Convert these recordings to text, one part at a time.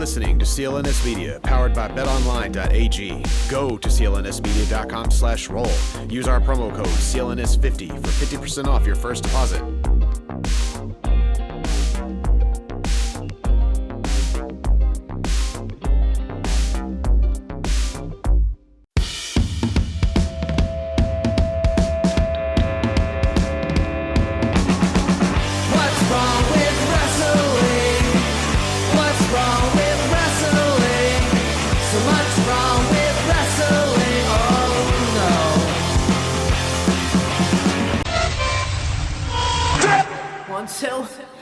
listening to CLNS Media, powered by betonline.ag. Go to clnsmedia.com/roll. Use our promo code CLNS50 for 50% off your first deposit.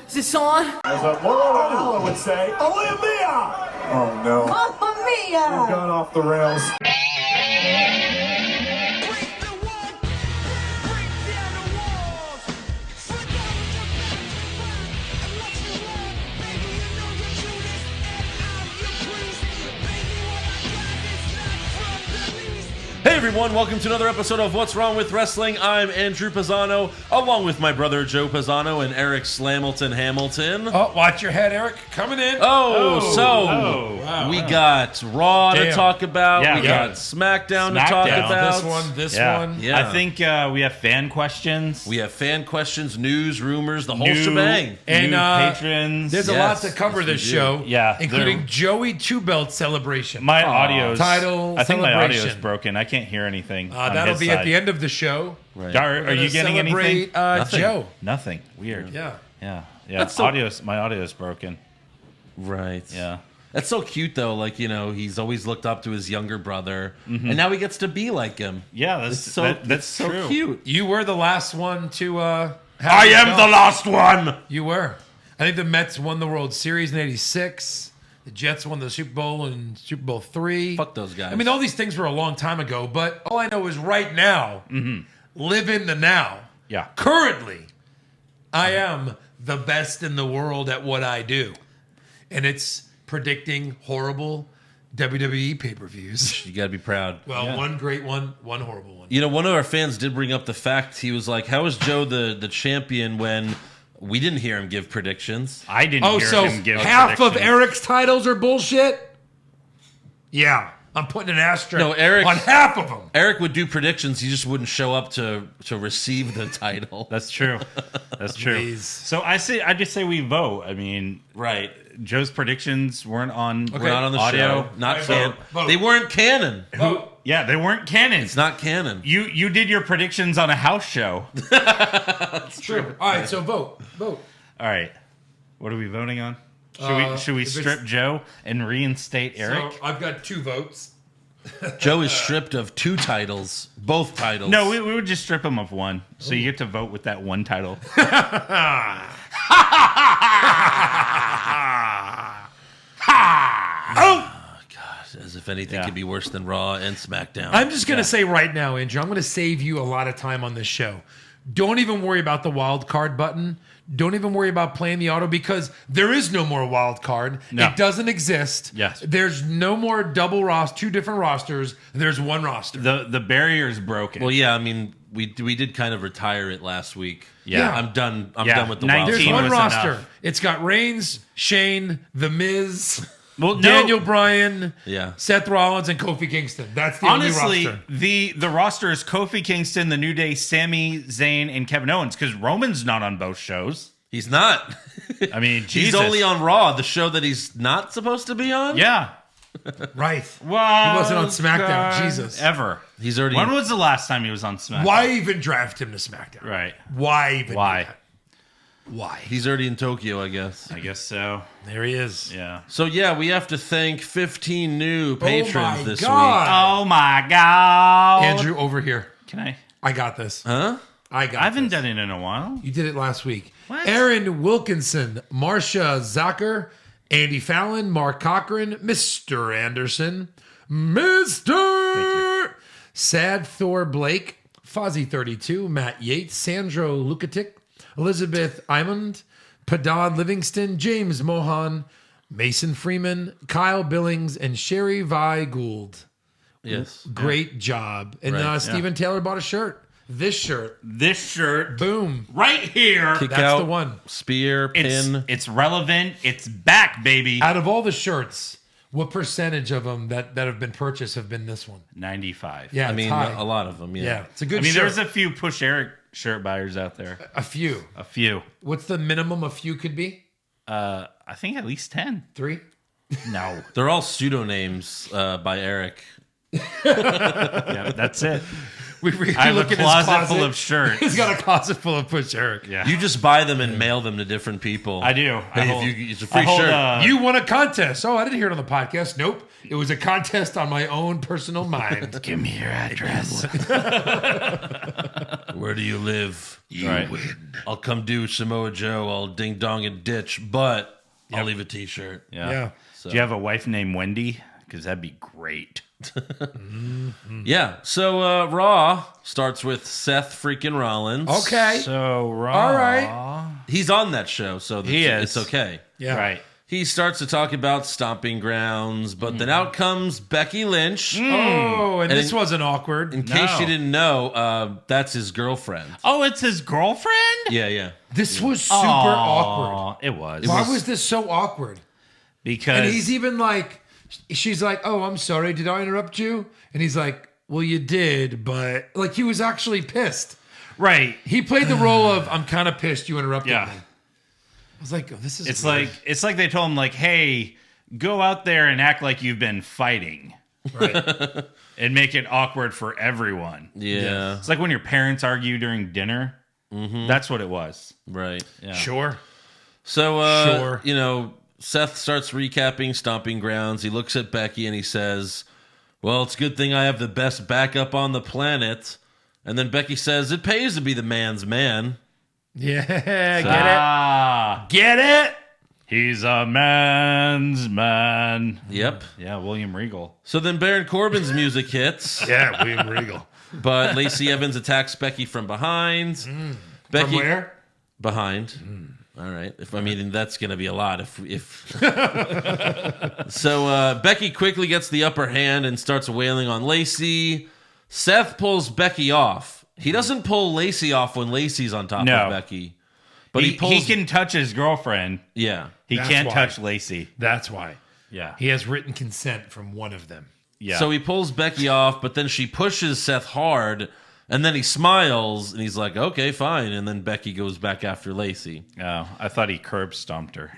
Is this on? As a Laura would say, Aaliyah Mia! Oh no. Mamma mia! We've gone off the rails. Hey everyone, welcome to another episode of What's Wrong with Wrestling. I'm Andrew Pisano, along with my brother Joe Pisano and Eric Slamilton Hamilton. Oh, watch your head, Eric. Coming in. We got Raw to talk about. Yeah, we got SmackDown to talk about. This one. Yeah. I think we have fan questions. We have fan questions, news, rumors, the whole shebang. And new patrons. There's a lot to cover this show. Yeah, including Joey Two-Belt celebration. My audio's title I think my celebration. audio's broken. I can't hear anything. That'll be at the end of the show. Right. Are you getting anything? Nothing. Joe. Nothing. Weird. Yeah. That's so- My audio's broken. Right. Yeah. That's so cute, though. Like, you know, he's always looked up to his younger brother, and now he gets to be like him. Yeah, That's that's so true. cute. You were the last one to have I it am done. the last one! You were. I think the Mets won the World Series in '86. The Jets won the Super Bowl in Super Bowl III. Fuck those guys. I mean, all these things were a long time ago, but all I know is right now, live in the now. Yeah. Currently, I am the best in the world at what I do. And it's predicting horrible WWE pay-per-views. You gotta be proud. Well, one great one, one horrible one. You know, one of our fans did bring up the fact, he was like, how is Joe the champion when we didn't hear him give predictions? I didn't Oh, hear so him give half of predictions. Eric's titles are bullshit? Yeah. I'm putting an asterisk No, Eric- on half of them. Eric would do predictions, he just wouldn't show up to receive the title. That's true. That's true. Please. So I just say we vote. I mean, Right. Joe's predictions weren't on We're not on the audio. show. Not I canon. vote. They weren't canon. Yeah, they weren't canon. It's not canon. You did your predictions on a house show. That's true. All right, so vote. All right. What are we voting on? Should we if it's- strip Joe and reinstate Eric? So I've got 2 votes. Joe is stripped of 2 titles. Both titles. No, we would just strip him of one. So you get to vote with that one title. As if anything could be worse than Raw and SmackDown. I'm just going to say right now, Andrew, I'm going to save you a lot of time on this show. Don't even worry about the wild card button. Don't even worry about playing the auto because there is no more wild card. No. It doesn't exist. Yes. There's no more double roster, 2 different rosters. There's one roster. The barrier's broken. Well, yeah, I mean, we did kind of retire it last week. Yeah. I'm done. I'm Yeah, done with the 19 wild There's card. one was roster. enough. It's got Reigns, Shane, The Miz, well, no, Daniel Bryan, Yeah. Seth Rollins, and Kofi Kingston. That's the honestly, only roster. the roster is Kofi Kingston, The New Day, Sami Zayn, and Kevin Owens because Roman's not on both shows. He's not. I mean, He's Jesus. only on Raw, the show that he's not supposed to be on. Yeah. Right. Well, He wasn't on SmackDown. Jesus. Ever. He's already. When was the last time he was on SmackDown? Why even draft him to SmackDown? Right. Why even? Why? do that? Why? He's already in Tokyo, I guess. I guess so. There he is. Yeah. So yeah, we have to thank 15 new patrons my this God. Oh my God. Andrew, over here. Can I? I got this. week. Huh? I got I haven't this. done it in a while. You did it last week. What? Aaron Wilkinson, Marcia Zucker, Andy Fallon, Mark Cochran, Mr. Anderson, Mr. Sad Thor Blake, Fozzie32, Matt Yates, Sandro Lukatic, Elizabeth Imond, Padad Livingston, James Mohan, Mason Freeman, Kyle Billings, and Sherry Vi Gould. Yes. Great job. And Right, Stephen Taylor bought a shirt. This shirt. Boom. right here. Kick That's out, the one. spear, pin. It's relevant. It's back, baby. Out of all the shirts, what percentage of them that have been purchased have been this one? 95. Yeah, I it's mean, high. a lot of them. Yeah. Yeah, it's a good I mean, shirt. there's a few Push Eric shirt buyers out there. A few. A few. What's the minimum a few could be? I think at least 10. 3? No. They're all pseudonames by Eric. Yeah, that's it. We I have a look at his closet full of shirts. He's got a closet full of Push Eric. Yeah. You just buy them and mail them to different people. I do. It's a free shirt. You won a contest. Oh, I didn't hear it on the podcast. Nope. It was a contest on my own personal mind. Give me your address. Where do you live? Right. I'll come do Samoa Joe. I'll ding dong and ditch, but I'll leave a T-shirt. Yeah. Do you have a wife named Wendy? Because that'd be great. Yeah. So Raw starts with Seth freaking Rollins. Okay. So Raw. All right. He's on that show, so He is. it's okay. Yeah. Right. He starts to talk about stomping grounds, but then out comes Becky Lynch. Oh, and this in- wasn't awkward. In case you didn't know, that's his girlfriend. Oh, it's his girlfriend? Yeah. This was super awkward. Aw, it was. Why was this so awkward? Because And he's even like, she's like, oh, I'm sorry. Did I interrupt you? And he's like, well, you did, but like he was actually pissed. right. He played the role of, I'm kind of pissed you interrupted Yeah. me. I was like, oh, this is It's weird. like they told him like, hey, go out there and act like you've been fighting. Right. And make it awkward for everyone. Yeah. It's like when your parents argue during dinner. That's what it was. Right. Yeah. Sure. So, Sure. you know, Seth starts recapping Stomping Grounds. He looks at Becky and he says, well, it's a good thing I have the best backup on the planet. And then Becky says, it pays to be the man's man. Yeah. Get Ah, it? Get it? he's a man's man. Yep. Yeah, William Regal. So then Baron Corbin's music hits, Yeah, William Regal. but Lacey Evans attacks Becky from behind. Becky, From where? Behind. All right. That's going to be a lot. If So Becky quickly gets the upper hand and starts wailing on Lacey. Seth pulls Becky off. He doesn't pull Lacey off when Lacey's on top No. of Becky, but he He pulls. can touch his girlfriend. Yeah. He That's can't why. touch Lacey. That's why. Yeah. He has written consent from one of them. Yeah. So he pulls Becky off, but then she pushes Seth hard, and then he smiles and he's like, "Okay, fine." And then Becky goes back after Lacey. Oh, I thought he curb stomped her.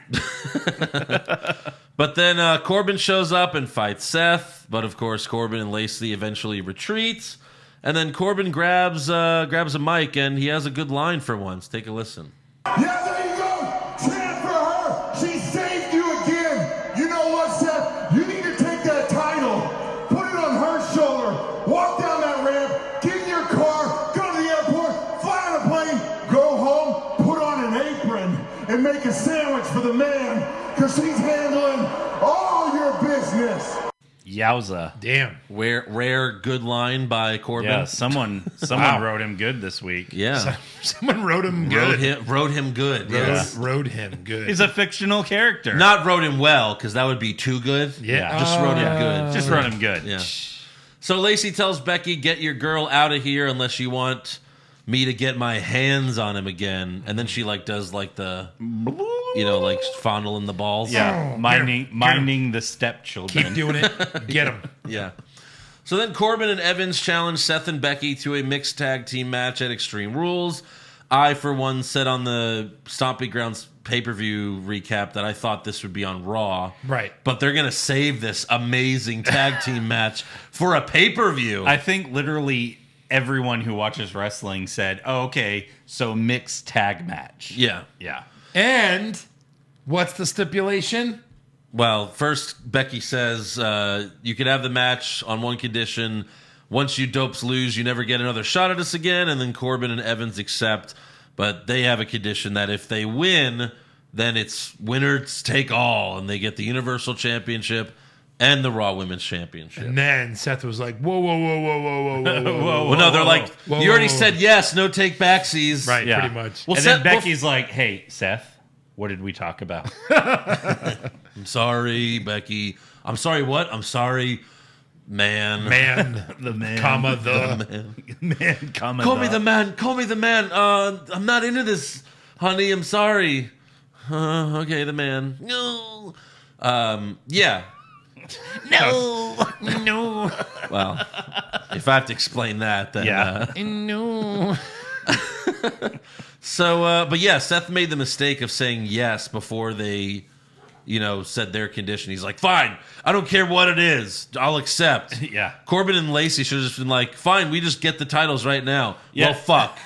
But then Corbin shows up and fights Seth. But of course, Corbin and Lacey eventually retreat. And then Corbin grabs a mic and he has a good line for once. Take a listen. Yeah, there you go. Chant for her. She saved you again. You know what, Seth? You need to take that title, put it on her shoulder, walk down that ramp, get in your car, go to the airport, fly on a plane, go home, put on an apron, and make a sandwich for the man, because he's handling all your business. Yowza. Damn. Rare good line by Corbin. Yeah, someone Wow. wrote him good this week. Yeah. Someone wrote him Wrote good. him good. Yes. Wrote him good. He's a fictional character. Not wrote him well, because that would be too good. Yeah. Just wrote him good. Just wrote him good. Yeah. So Lacey tells Becky, get your girl out of here unless you want me to get my hands on him again. And then she does the, fondling the balls. Yeah, minding the stepchildren. Keep doing it. Get him. Yeah. So then Corbin and Evans challenge Seth and Becky to a mixed tag team match at Extreme Rules. I, for one, said on the Stomping Grounds pay-per-view recap that I thought this would be on Raw. Right. But they're going to save this amazing tag team match for a pay-per-view. I think literally everyone who watches wrestling said, "Oh, okay, so mixed tag match." Yeah. Yeah. And what's the stipulation? Well, first, Becky says you could have the match on one condition. Once you dopes lose, you never get another shot at us again. And then Corbin and Evans accept. But they have a condition that if they win, then it's winners take all. And they get the Universal Championship and the Raw Women's Championship. And then Seth was like, whoa, whoa, whoa, whoa, whoa, whoa, whoa. Well, no, they're like, whoa, you already whoa. said yes, no take backsies. Right, Yeah. pretty much. Well, And Seth, then Becky's like, "Hey, Seth, what did we talk about?" I'm sorry, Becky. I'm sorry, what? I'm sorry. Man, The man. comma, the. Man, comma, Call me the man. Call me the man. I'm not into this, honey. I'm sorry. Okay, the man. No. Yeah. No. Well, if I have to explain that, then Yeah. No. So, but yeah, Seth made the mistake of saying yes before they, said their condition. He's like, fine, I don't care what it is. I'll accept. Yeah. Corbin and Lacey should have just been like, fine, we just get the titles right now. Yeah. Well, fuck.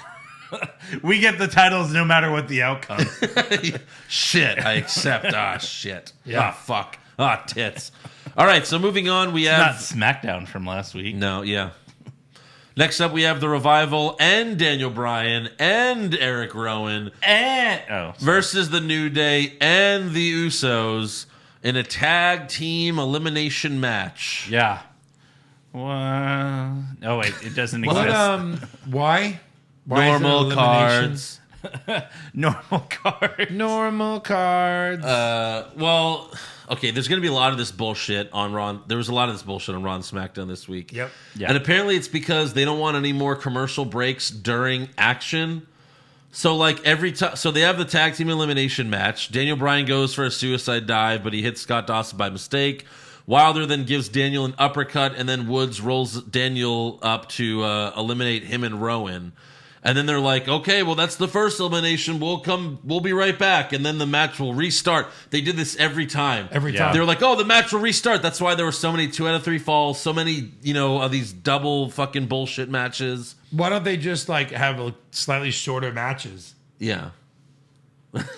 We get the titles no matter what the outcome. Shit, I accept. Shit. Yeah. Fuck. Tits. All right, so moving on, we Not have... SmackDown from last week. No, yeah. Next up, we have The Revival and Daniel Bryan and Eric Rowan versus The New Day and The Usos in a tag team elimination match. Yeah. Well, oh, wait, it doesn't exist. Why? Why is it Normal elimination? cards. Normal card. Normal cards. Well, okay, there's going to be a lot of this bullshit on Raw. There was a lot of this bullshit on Raw and SmackDown this week. Yep. Yeah. And apparently it's because they don't want any more commercial breaks during action. So, like, every time... So, they have the tag team elimination match. Daniel Bryan goes for a suicide dive, but he hits Scott Dawson by mistake. Wilder then gives Daniel an uppercut, and then Woods rolls Daniel up to eliminate him and Rowan. And then they're like, okay, well, that's the first elimination. We'll be right back. And then the match will restart. They did this every time. Every Yeah. time. They were like, oh, the match will restart. That's why there were so many 2 out of 3 falls, so many, of these double fucking bullshit matches. Why don't they just have slightly shorter matches? Yeah.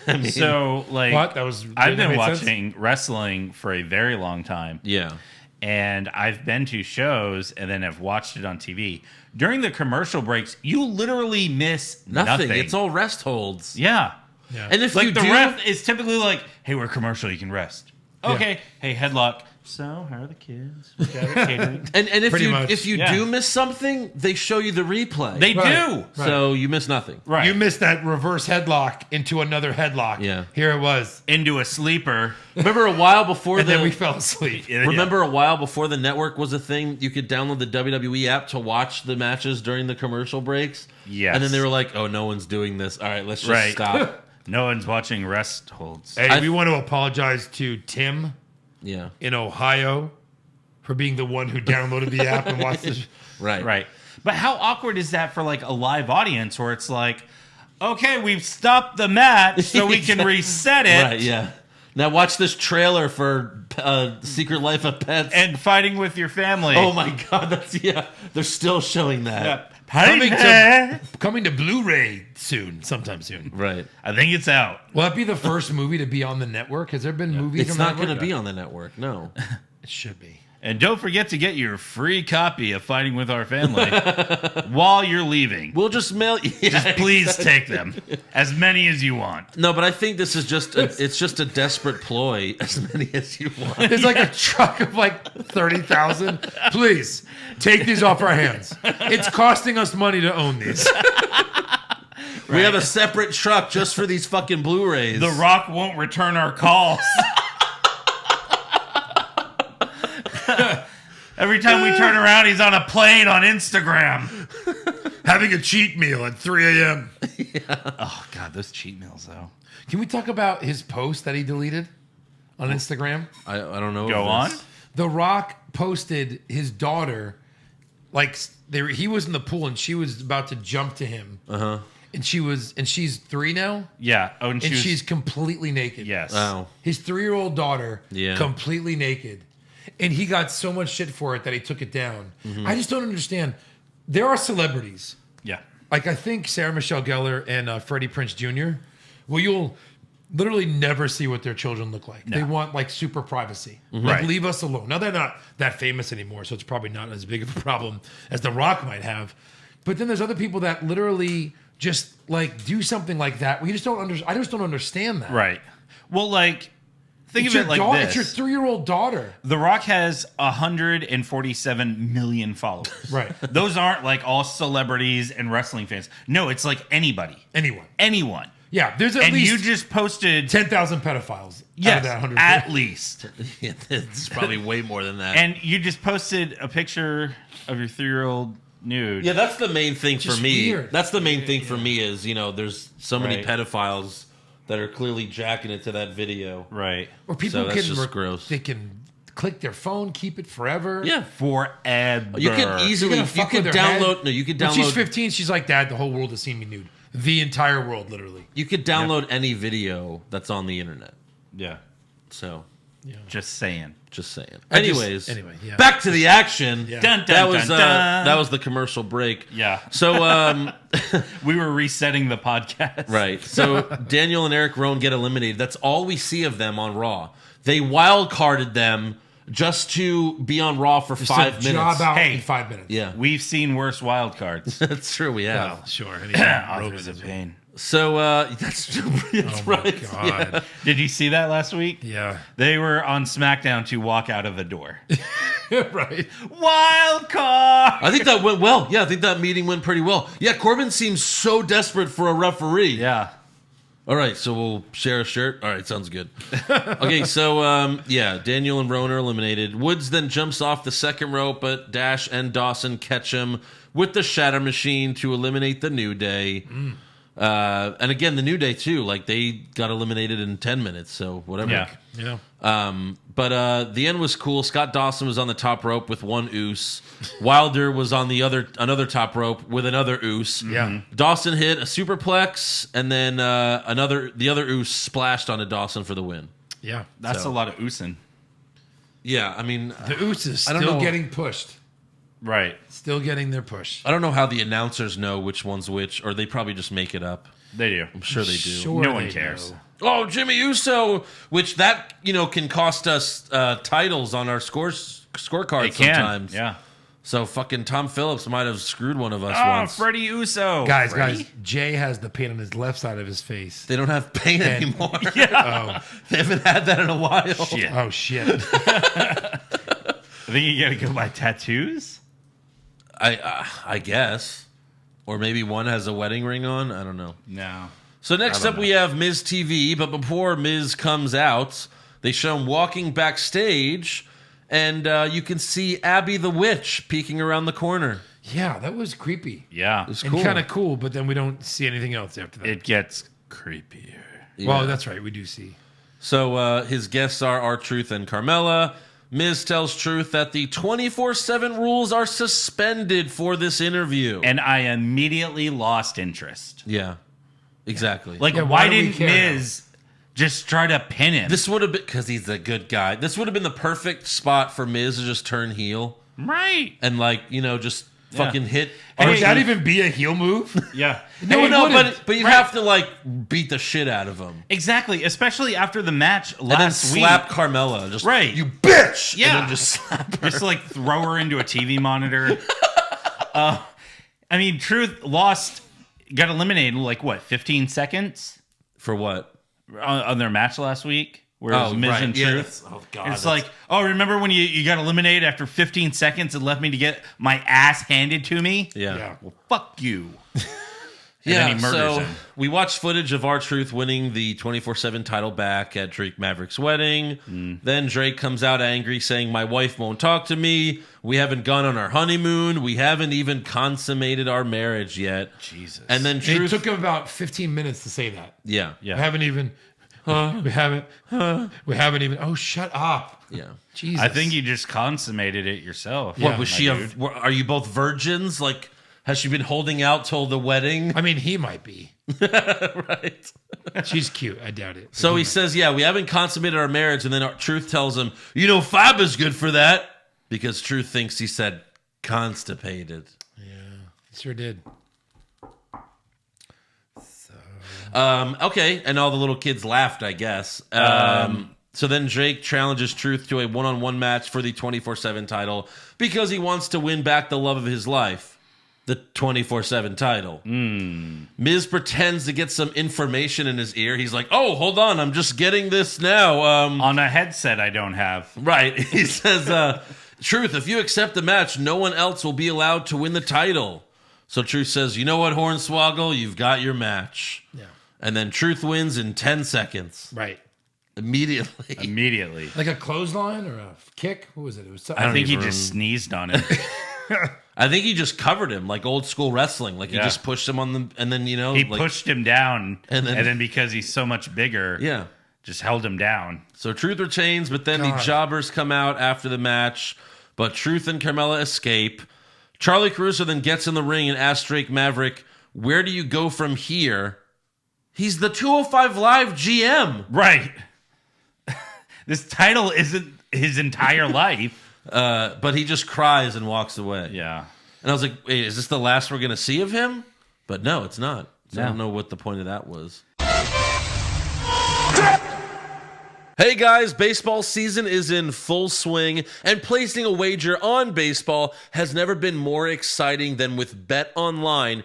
I mean, So, like, What? That was. I've that been made sense? watching wrestling for a very long time. yeah. And I've been to shows and then have watched it on TV. During the commercial breaks, you literally miss nothing. It's all rest holds. Yeah. Yeah. And if Like you the do, ref is typically like, hey, we're commercial, you can rest. Okay. Hey, headlock. So, how are the kids? We got it catering. and if Pretty you much. if you Yeah. do miss something, they show you the replay. They Right. do. So you miss nothing. Right. You missed that reverse headlock into another headlock. Yeah. Here it was. Into a sleeper. Remember a while before And the then we fell asleep. Remember a while before the network was a thing, you could download the WWE app to watch the matches during the commercial breaks? Yes. And then they were like, oh, no one's doing this. All right, let's just Right. stop. No one's watching rest holds. Hey, we want to apologize to Tim Yeah. in Ohio for being the one who downloaded the app and watched this. Right. Right. But how awkward is that for like a live audience where it's like, okay, we've stopped the match so we can reset it. Right, yeah. Now watch this trailer for Secret Life of Pets. And fighting with your family. oh my God, they're still showing that. Coming to Blu-ray soon, sometime soon. Right. I think it's out. Will that be the first movie to be on the network? Has there been movies It's on not the going to network? be on the network, no. It should be. And don't forget to get your free copy of Fighting with Our Family while you're leaving. We'll just mail Just please take them. As many as you want. No, but I think this is it's just a desperate ploy, as many as you want. There's like a truck of 30,000. Please take these off our hands. It's costing us money to own these. We have a separate truck just for these fucking Blu-rays. The Rock won't return our calls. Every time we turn around, he's on a plane on Instagram. Having a cheat meal at 3 a.m. Oh, God, those cheat meals, though. Can we talk about his post that he deleted on Instagram? I don't know. Go on. The Rock posted his daughter, he was in the pool and she was about to jump to him. Uh-huh. And she's 3 now, Yeah. Oh, and and was- she's completely naked. Yes. Oh. His 3-year-old daughter, Yeah. completely naked. And he got so much shit for it that he took it down. I just don't understand. There are celebrities. Yeah. I think Sarah Michelle Gellar and Freddie Prinze Jr. Well, you'll literally never see what their children look like. They want super privacy. Right. Leave us alone. Now they're not that famous anymore, so it's probably not as big of a problem as The Rock might have. But then there's other people that literally just do something like that. We just don't I just don't understand that. Right. Well, think It's of your it like daughter. this. It's your 3-year-old daughter. The Rock has 147 million followers. Right. Those aren't all celebrities and wrestling fans. No, it's anybody. Anyone. Anyone. Yeah, there's at And least you just posted 10,000 pedophiles. yes, out of that 100. at least. Yeah, it's probably way more than that. And you just posted a picture of your 3-year-old nude. yeah, that's the main thing for Just me. weird. That's the main thing for me is, there's so many Right. pedophiles that are clearly jacking it to that video. Right. Or people So that's can just gross. They can click their phone, keep it forever. Yeah. Forever. You could easily, You're you gonna fuck could with her head. download, no, you could When she's download, 15, she's like, Dad, the whole world has seen me nude. The entire world, literally. you could download any video that's on the internet. Yeah. So, Just saying. just saying. I just- Anyways, anyway, yeah. back to the action. Yeah. Dun, dun, That was dun, dun. that was the commercial break. Yeah. So We were resetting the podcast. right. So Daniel and Eric Rowan get eliminated. That's all we see of them on Raw. They wild carded them just to be on Raw for Just 5 to minutes. job out Hey. in 5 minutes. Yeah, We've seen worse wild cards. that's true. We have. Well, sure. Authors of Pain. So that's Oh right. my Yeah. God. Did you see that last week? Yeah. They were on SmackDown to walk out of the door. Right. Wild card. I think that went well. Yeah, I think that meeting went pretty well. Yeah, Corbin seems so desperate for a referee. Yeah. All right, so we'll share a shirt. All right, sounds good. Okay, so Daniel and Rowan are eliminated. Woods then jumps off the second rope, but Dash and Dawson catch him with the Shatter Machine to eliminate the New Day. And again, the New Day too. Like they got eliminated in 10 minutes, so whatever. Yeah. Yeah. But the end was cool. Scott Dawson was on the top rope with one oos. Wilder was on the another top rope with another oos. Yeah. Dawson hit a superplex, and then the other oos splashed onto Dawson for the win. Yeah. That's a lot of oosing. Yeah, I mean, The Oos is I don't still know. getting pushed. Right. Still getting their push. I don't know how the announcers know which one's which, or they probably just make it up. They do. I'm sure they do. Sure No one they cares. know. Oh, Jimmy Uso, which that can cost us titles on our scorecards They can. sometimes. Yeah. So fucking Tom Phillips might have screwed one of us Oh, once. Freddie Uso. Guys, Jay has the pain on his left side of his face. They don't have pain And- anymore. Oh, They haven't had that in a while. Shit. oh shit. I think you gotta go buy tattoos. I guess, or maybe one has a wedding ring on. I don't know. No. So next up we have Miz TV, but before Miz comes out, they show him walking backstage, and you can see Abby the Witch peeking around the corner. Yeah, that was creepy. Yeah. It's And cool. kind of cool, but then we don't see anything else after that. It gets creepier. Well, that's right. We do see. So his guests are R-Truth and Carmella. Miz tells Truth that the 24/7 rules are suspended for this interview. And I immediately lost interest. Yeah, exactly. Like, Yeah, why why do we didn't care Miz just try to pin him? This would have been, because he's a good guy, this would have been the perfect spot for Miz to just turn heel right. and, just fucking hit. Would that even be a heel move? Yeah. No, it no, wouldn't. but you have to, beat the shit out of him. Exactly. Especially after the match And then last week. slap Carmella. Just, Right. you bitch! Yeah. And then just slap her. Just like throw her into a TV monitor. I mean, Truth got eliminated in 15 seconds For what? on their match last week. Where it was Miz and Yeah, Truth. oh, God. It's like, remember when you got eliminated after 15 seconds and left me to get my ass handed to me? Yeah. Yeah. Well, fuck you. Yeah, then he murders so him. we watched footage of R-Truth winning the 24/7 title back at Drake Maverick's wedding. Then Drake comes out angry saying, my wife won't talk to me. We haven't gone on our honeymoon. We haven't even consummated our marriage yet. Jesus. And then It Truth... took him about 15 minutes to say that. yeah. Yeah. We haven't even. We haven't even. Oh, shut up. Yeah. Jesus. I think you just consummated it yourself. Yeah. What, was my she... dude. Are you both virgins? Has she been holding out till the wedding? I mean, he might be. Right. She's cute. I doubt it. So he says, yeah, we haven't consummated our marriage. And then Truth tells him, Faba's good for that. Because Truth thinks he said constipated. Sure did. Okay. And all the little kids laughed, I guess. So then Drake challenges Truth to a one-on-one match for the 24/7 title because he wants to win back the love of his life. The 24/7 title. Miz pretends to get some information in his ear. He's like, oh, hold on. I'm just getting this now. On a headset I don't have. Right. He says, Truth, if you accept the match, no one else will be allowed to win the title. So Truth says, you know what, Hornswoggle? You've got your match. Yeah. And then Truth wins in 10 seconds. Right. Immediately. Like a clothesline or a kick? What was it? It was I think he just sneezed on it. I think he just covered him like old school wrestling. Like he just pushed him on the, and then, he pushed him down. And then because he's so much bigger, just held him down. So Truth retains, but then the jobbers come out after the match. But Truth and Carmella escape. Charlie Caruso then gets in the ring and asks Drake Maverick, where do you go from here? He's the 205 Live GM. Right. This title isn't his entire life. But he just cries and walks away. Yeah. And I was like, wait, is this the last we're going to see of him? But no, it's not. So I don't know what the point of that was. Hey guys, baseball season is in full swing, and placing a wager on baseball has never been more exciting than with betonline.ag.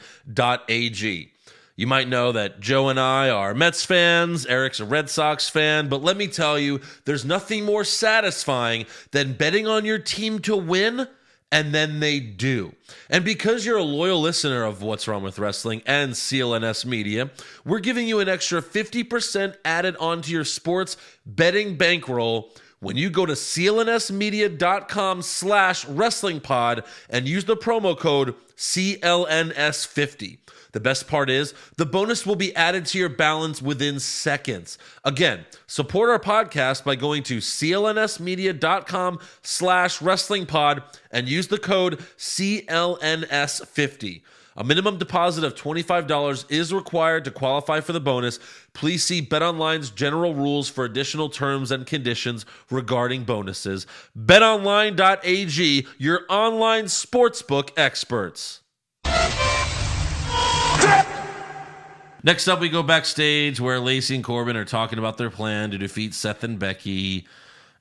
You might know that Joe and I are Mets fans, Eric's a Red Sox fan, but let me tell you, there's nothing more satisfying than betting on your team to win, and then they do. And because you're a loyal listener of What's Wrong with Wrestling and CLNS Media, we're giving you an extra 50% added onto your sports betting bankroll when you go to clnsmedia.com/wrestlingpod and use the promo code CLNS50. The best part is the bonus will be added to your balance within seconds. Again, support our podcast by going to clnsmedia.com/wrestlingpod and use the code CLNS50. A minimum deposit of $25 is required to qualify for the bonus. Please see BetOnline's general rules for additional terms and conditions regarding bonuses. BetOnline.ag, your online sportsbook experts. Next up, we go backstage where Lacey and Corbin are talking about their plan to defeat Seth and Becky.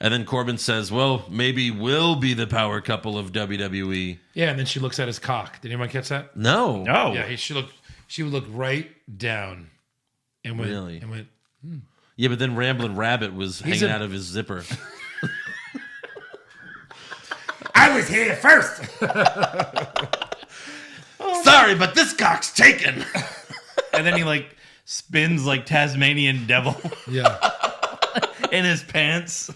And then Corbin says, well, maybe we'll be the power couple of WWE. Yeah, and then she looks at his cock. Did anyone catch that? No. Yeah, she would look right down and went, Really? and went, Yeah, but then Ramblin' Rabbit was hanging out of his zipper. I was here first. Sorry, but this cock's taken. And then he spins like Tasmanian devil Yeah. in his pants.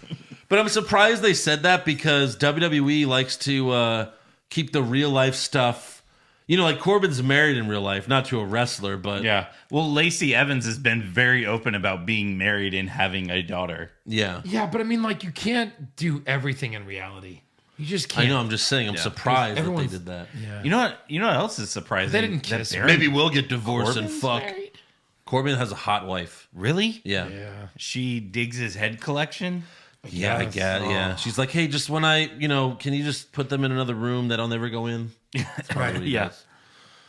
But I'm surprised they said that because WWE likes to keep the real life stuff. You know, like Corbin's married in real life, not to a wrestler, but... Yeah. Well, Lacey Evans has been very open about being married and having a daughter. Yeah. Yeah, but I mean, you can't do everything in reality. You just can't. I know, I'm just saying, I'm surprised that they Everyone's- did that. Yeah. You know what else is surprising? They didn't kiss That her. Maybe we'll get divorced and Corbin's fuck. Corbin has a hot wife. Really? Yeah. Yeah. She digs his head collection? Yeah, I Yes. get it. Yeah. She's like, hey, just when can you just put them in another room that I'll never go in? That's probably what he Yeah. does.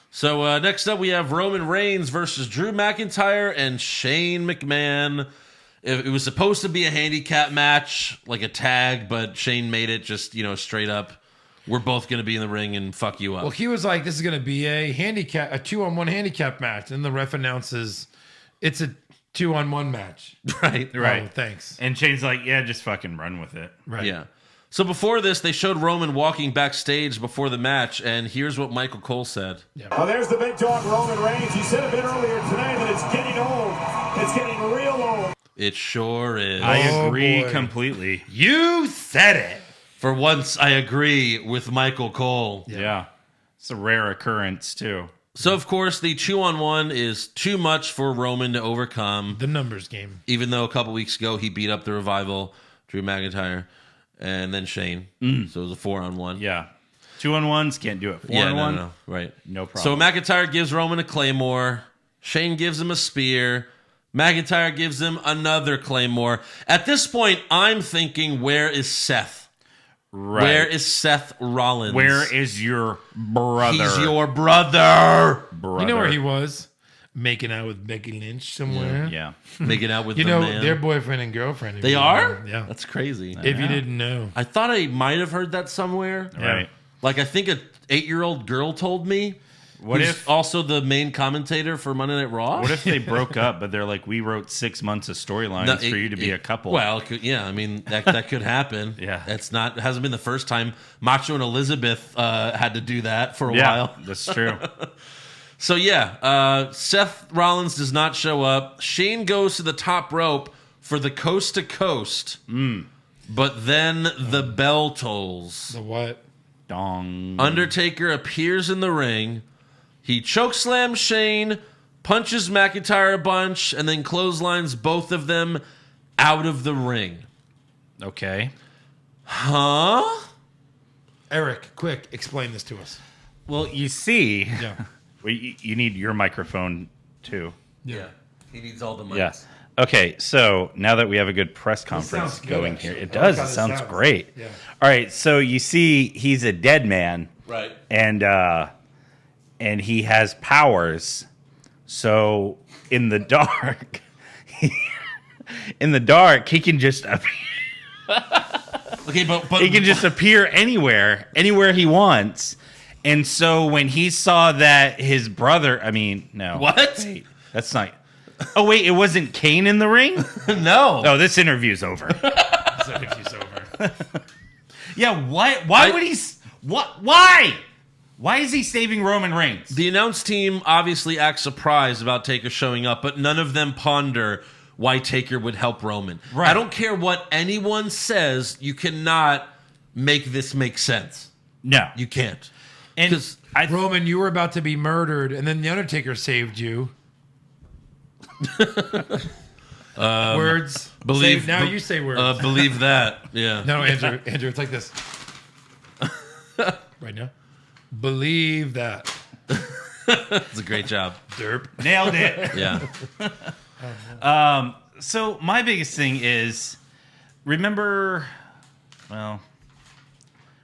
So next up, we have Roman Reigns versus Drew McIntyre and Shane McMahon. It was supposed to be a handicap match, like a tag, but Shane made it just, straight up. We're both going to be in the ring and fuck you up. Well, he was like, this is going to be a 2-on-1 handicap match. And the ref announces it's a 2-on-1 match. Right. Oh, thanks. And Shane's like, yeah, just fucking run with it. Right. Yeah. So before this, they showed Roman walking backstage before the match, and here's what Michael Cole said. Well, there's the big dog, Roman Reigns. He said a bit earlier today that it's getting old. It's getting real old. It sure is. I agree boy. completely. You said it. For once, I agree with Michael Cole. Yeah. It's a rare occurrence, too. So, of course, the 2-on-1 is too much for Roman to overcome, The numbers game. even though a couple weeks ago he beat up the Revival, Drew McIntyre, and then Shane. So it was a 4-on-1. Yeah. 2-on-1s can't do it. 4-on-1? No. Right. No problem. So McIntyre gives Roman a Claymore. Shane gives him a spear. McIntyre gives him another Claymore. At this point, I'm thinking, where is Seth? Right. Where is Seth Rollins? Where is your brother? He's your brother. brother. You know where he was? Making out with Becky Lynch somewhere. Yeah. Making out with You the know, man. they're boyfriend and girlfriend. if They you are? know. Yeah. That's crazy. If you didn't know. I thought I might have heard that somewhere. Right. Like, I think a 8-year-old girl told me. What who's if also the main commentator for Monday Night Raw? What if they broke up, but they're like, we wrote 6 months of storylines for you to be a couple? Well, I mean, that could happen. Yeah. It hasn't been the first time Macho and Elizabeth had to do that for a yeah, while. that's true. So yeah, Seth Rollins does not show up. Shane goes to the top rope for the coast to coast. But then the bell tolls. The what? Dong. Undertaker appears in the ring. He chokeslams Shane, punches McIntyre a bunch, and then clotheslines both of them out of the ring. Okay. Huh? Eric, quick, explain this to us. Well, you see, Yeah. well, you need your microphone too. Yeah. He needs all the money. Yes. Okay, so now that we have a good press sounds conference good, going actually. here, it I like does. how It this sounds sounds. great. Yeah. All right, so you see, he's a dead man, Right. and he has powers. So in the dark, he can just Okay, but he can just appear anywhere he wants. And so when he saw that his brother, no. What? Wait, that's not. Oh wait, it wasn't Kane in the ring? no. Oh, this interview's over. This interview's over. Yeah, why would he why? Why is he saving Roman Reigns? The announce team obviously acts surprised about Taker showing up, but none of them ponder why Taker would help Roman. Right. I don't care what anyone says, you cannot make this make sense. No. You can't. And 'Cause Roman, you were about to be murdered, and then the Undertaker saved you. Words. Now you say words. Believe that. Yeah. No, Andrew, it's like this. Right now. Believe that. It's a great job. Derp. nailed it. Yeah. So my biggest thing is, remember, well,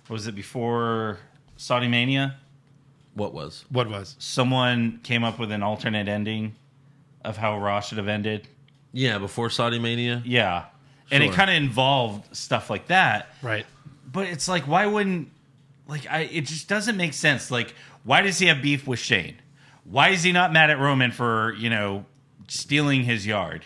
what was it before Saudi Mania? What was? What was? Someone came up with an alternate ending of how Raw should have ended. Yeah, before Saudi Mania. Yeah. And it Sure. kind of involved stuff like that. Right. But it's like, why wouldn't, it just doesn't make sense. Like, why does he have beef with Shane? Why is he not mad at Roman for, stealing his yard?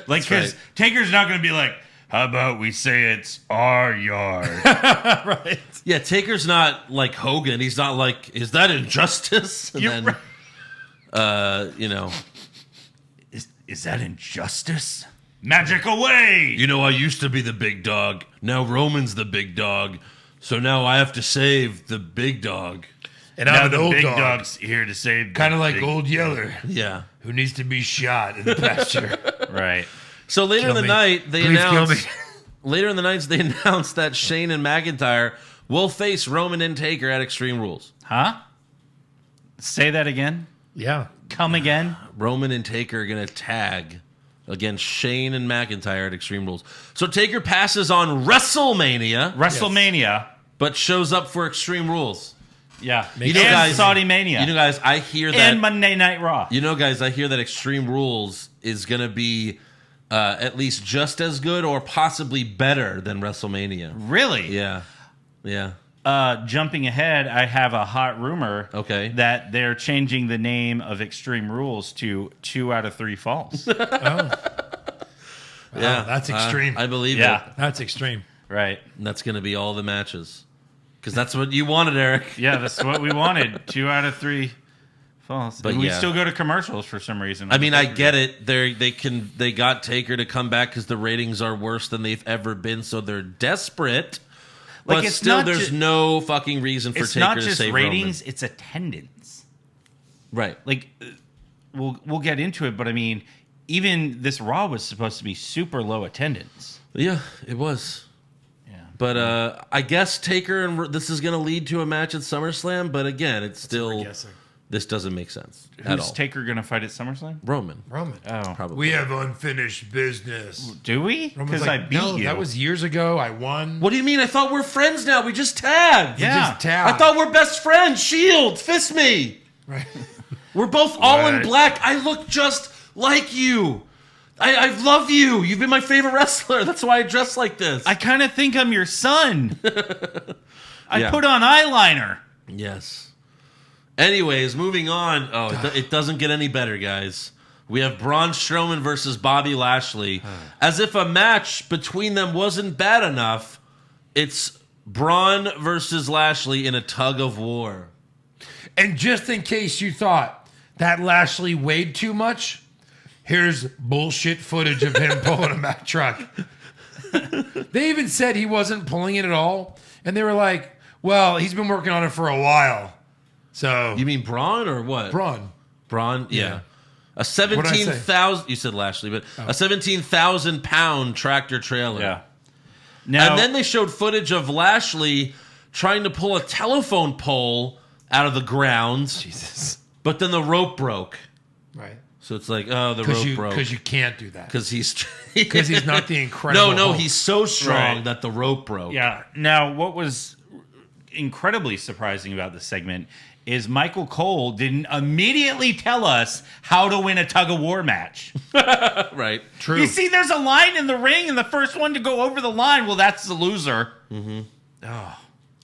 Like, because right. Taker's not going to be like, how about we say it's our yard? Right. Yeah, Taker's not like Hogan. He's not like, is that injustice? And You're then, right. Is that injustice? Magic away! I used to be the big dog. Now Roman's the big dog. So now I have to save the big dog. And Now I'm the an old big dog. dog's here to save. Kind of the like big- Old Yeller, Yeah. who needs to be shot in the pasture. Right. So later in the me. night, they Please kill announced. me. Later in the night, they announced that Shane and McIntyre will face Roman and Taker at Extreme Rules. Huh? Say that again. Yeah. Come again. Roman and Taker are going to tag against Shane and McIntyre at Extreme Rules. So Taker passes on WrestleMania, WrestleMania. but shows up for Extreme Rules. Yeah. Makes and sense. Saudi Mania. Guys, I hear that. and Monday Night Raw. Guys, I hear that Extreme Rules is going to be at least just as good or possibly better than WrestleMania. Really? Yeah. Jumping ahead, I have a hot rumor. Okay. That they're changing the name of Extreme Rules to 2 out of 3 falls. Yeah. that's extreme. I believe Yeah. it. That's extreme. Right. And that's going to be all the matches. Because that's what you wanted, Eric. Yeah, that's what we wanted. 2 out of 3 falls. But And we yeah. still go to commercials for some reason. I mean, I get it. They got Taker to come back because the ratings are worse than they've ever been, so they're desperate. Like, But it's still, not there's ju- no fucking reason for It's Taker not to just save ratings; it's attendance. Roman. Right. Like, we'll get into it, but I mean, even this Raw was supposed to be super low attendance. Yeah, it was. Yeah. But I guess Taker and this is going to lead to a match at SummerSlam. But again, it's still guessing. this doesn't make sense at Who's all. Taker going to fight at SummerSlam? Roman, Roman. Oh, probably. We have unfinished business. do we? Roman's Because like, I beat no, you. that was years ago. I won. What do you mean? I thought we're friends now. We just tagged. Yeah. Just tagged. I thought we're best friends. Shield, fist me. Right. We're both all in Right. black. I look just like you. I love you. You've been my favorite wrestler. That's why I dress like this. I kind of think I'm your son. I Yeah. put on eyeliner. Yes. Anyways, moving on. Oh, it doesn't get any better, guys. We have Braun Strowman versus Bobby Lashley. As if a match between them wasn't bad enough, it's Braun versus Lashley in a tug of war. And just in case you thought that Lashley weighed too much, here's bullshit footage of him pulling a Mack truck. They even said he wasn't pulling it at all. And they were like, well, he's been working on it for a while. So You mean Braun or what? Braun. Braun? Yeah. Yeah. A 17,000, you said Lashley, but a 17,000 pound tractor trailer. Yeah. Now, And then they showed footage of Lashley trying to pull a telephone pole out of the ground. Jesus. But then the rope broke. Right. So it's like, oh, the rope broke. Because you can't do that. Because he's not the incredible No, Hulk. he's so strong Right. that the rope broke. yeah. Now, what was incredibly surprising about this segment is Michael Cole didn't immediately tell us how to win a tug-of-war match. Right. True. You see, there's a line in the ring, and the first one to go over the line, well, that's the loser.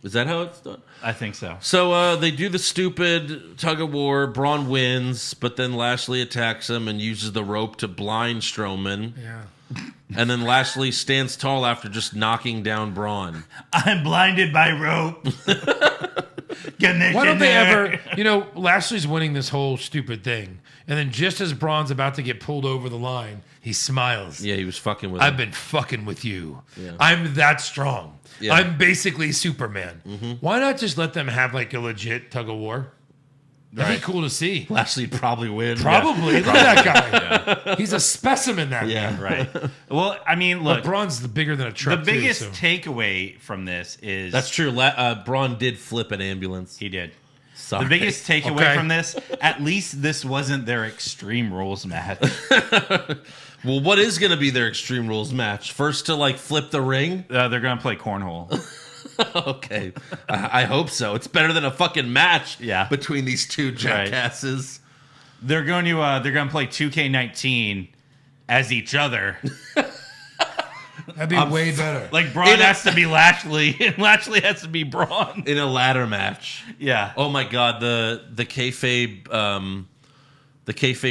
Is that how it's done? I think so. So they do the stupid tug of war. Braun wins, but then Lashley attacks him and uses the rope to blind Strowman. Yeah. And then Lashley stands tall after just knocking down Braun. I'm blinded by rope. Why don't they ever, Lashley's winning this whole stupid thing. And then just as Braun's about to get pulled over the line, he smiles. Yeah, he was fucking with I've him. been fucking with you. Yeah. I'm that strong. Yeah. I'm basically Superman. Why not just let them have like a legit tug of war? That'd be cool to see. Lashley'd probably win. Probably. Look at that guy. He's a specimen, that Yeah. man. Right. Well, I mean, But look, Braun's bigger than a truck. the biggest too, so. takeaway from this is That's true. Braun did flip an ambulance. he did. Sorry. The biggest takeaway Okay. from this, at least this wasn't their Extreme Rules match. Well, what is going to be their Extreme Rules match? First to flip the ring? They're going to play cornhole. Okay. I hope so. It's better than a fucking match between these two jackasses. They're going to play 2K19 as each other. That'd be way better. Like Braun has to be Lashley, and Lashley has to be Braun. In a ladder match. Yeah. Oh my god, the kayfabe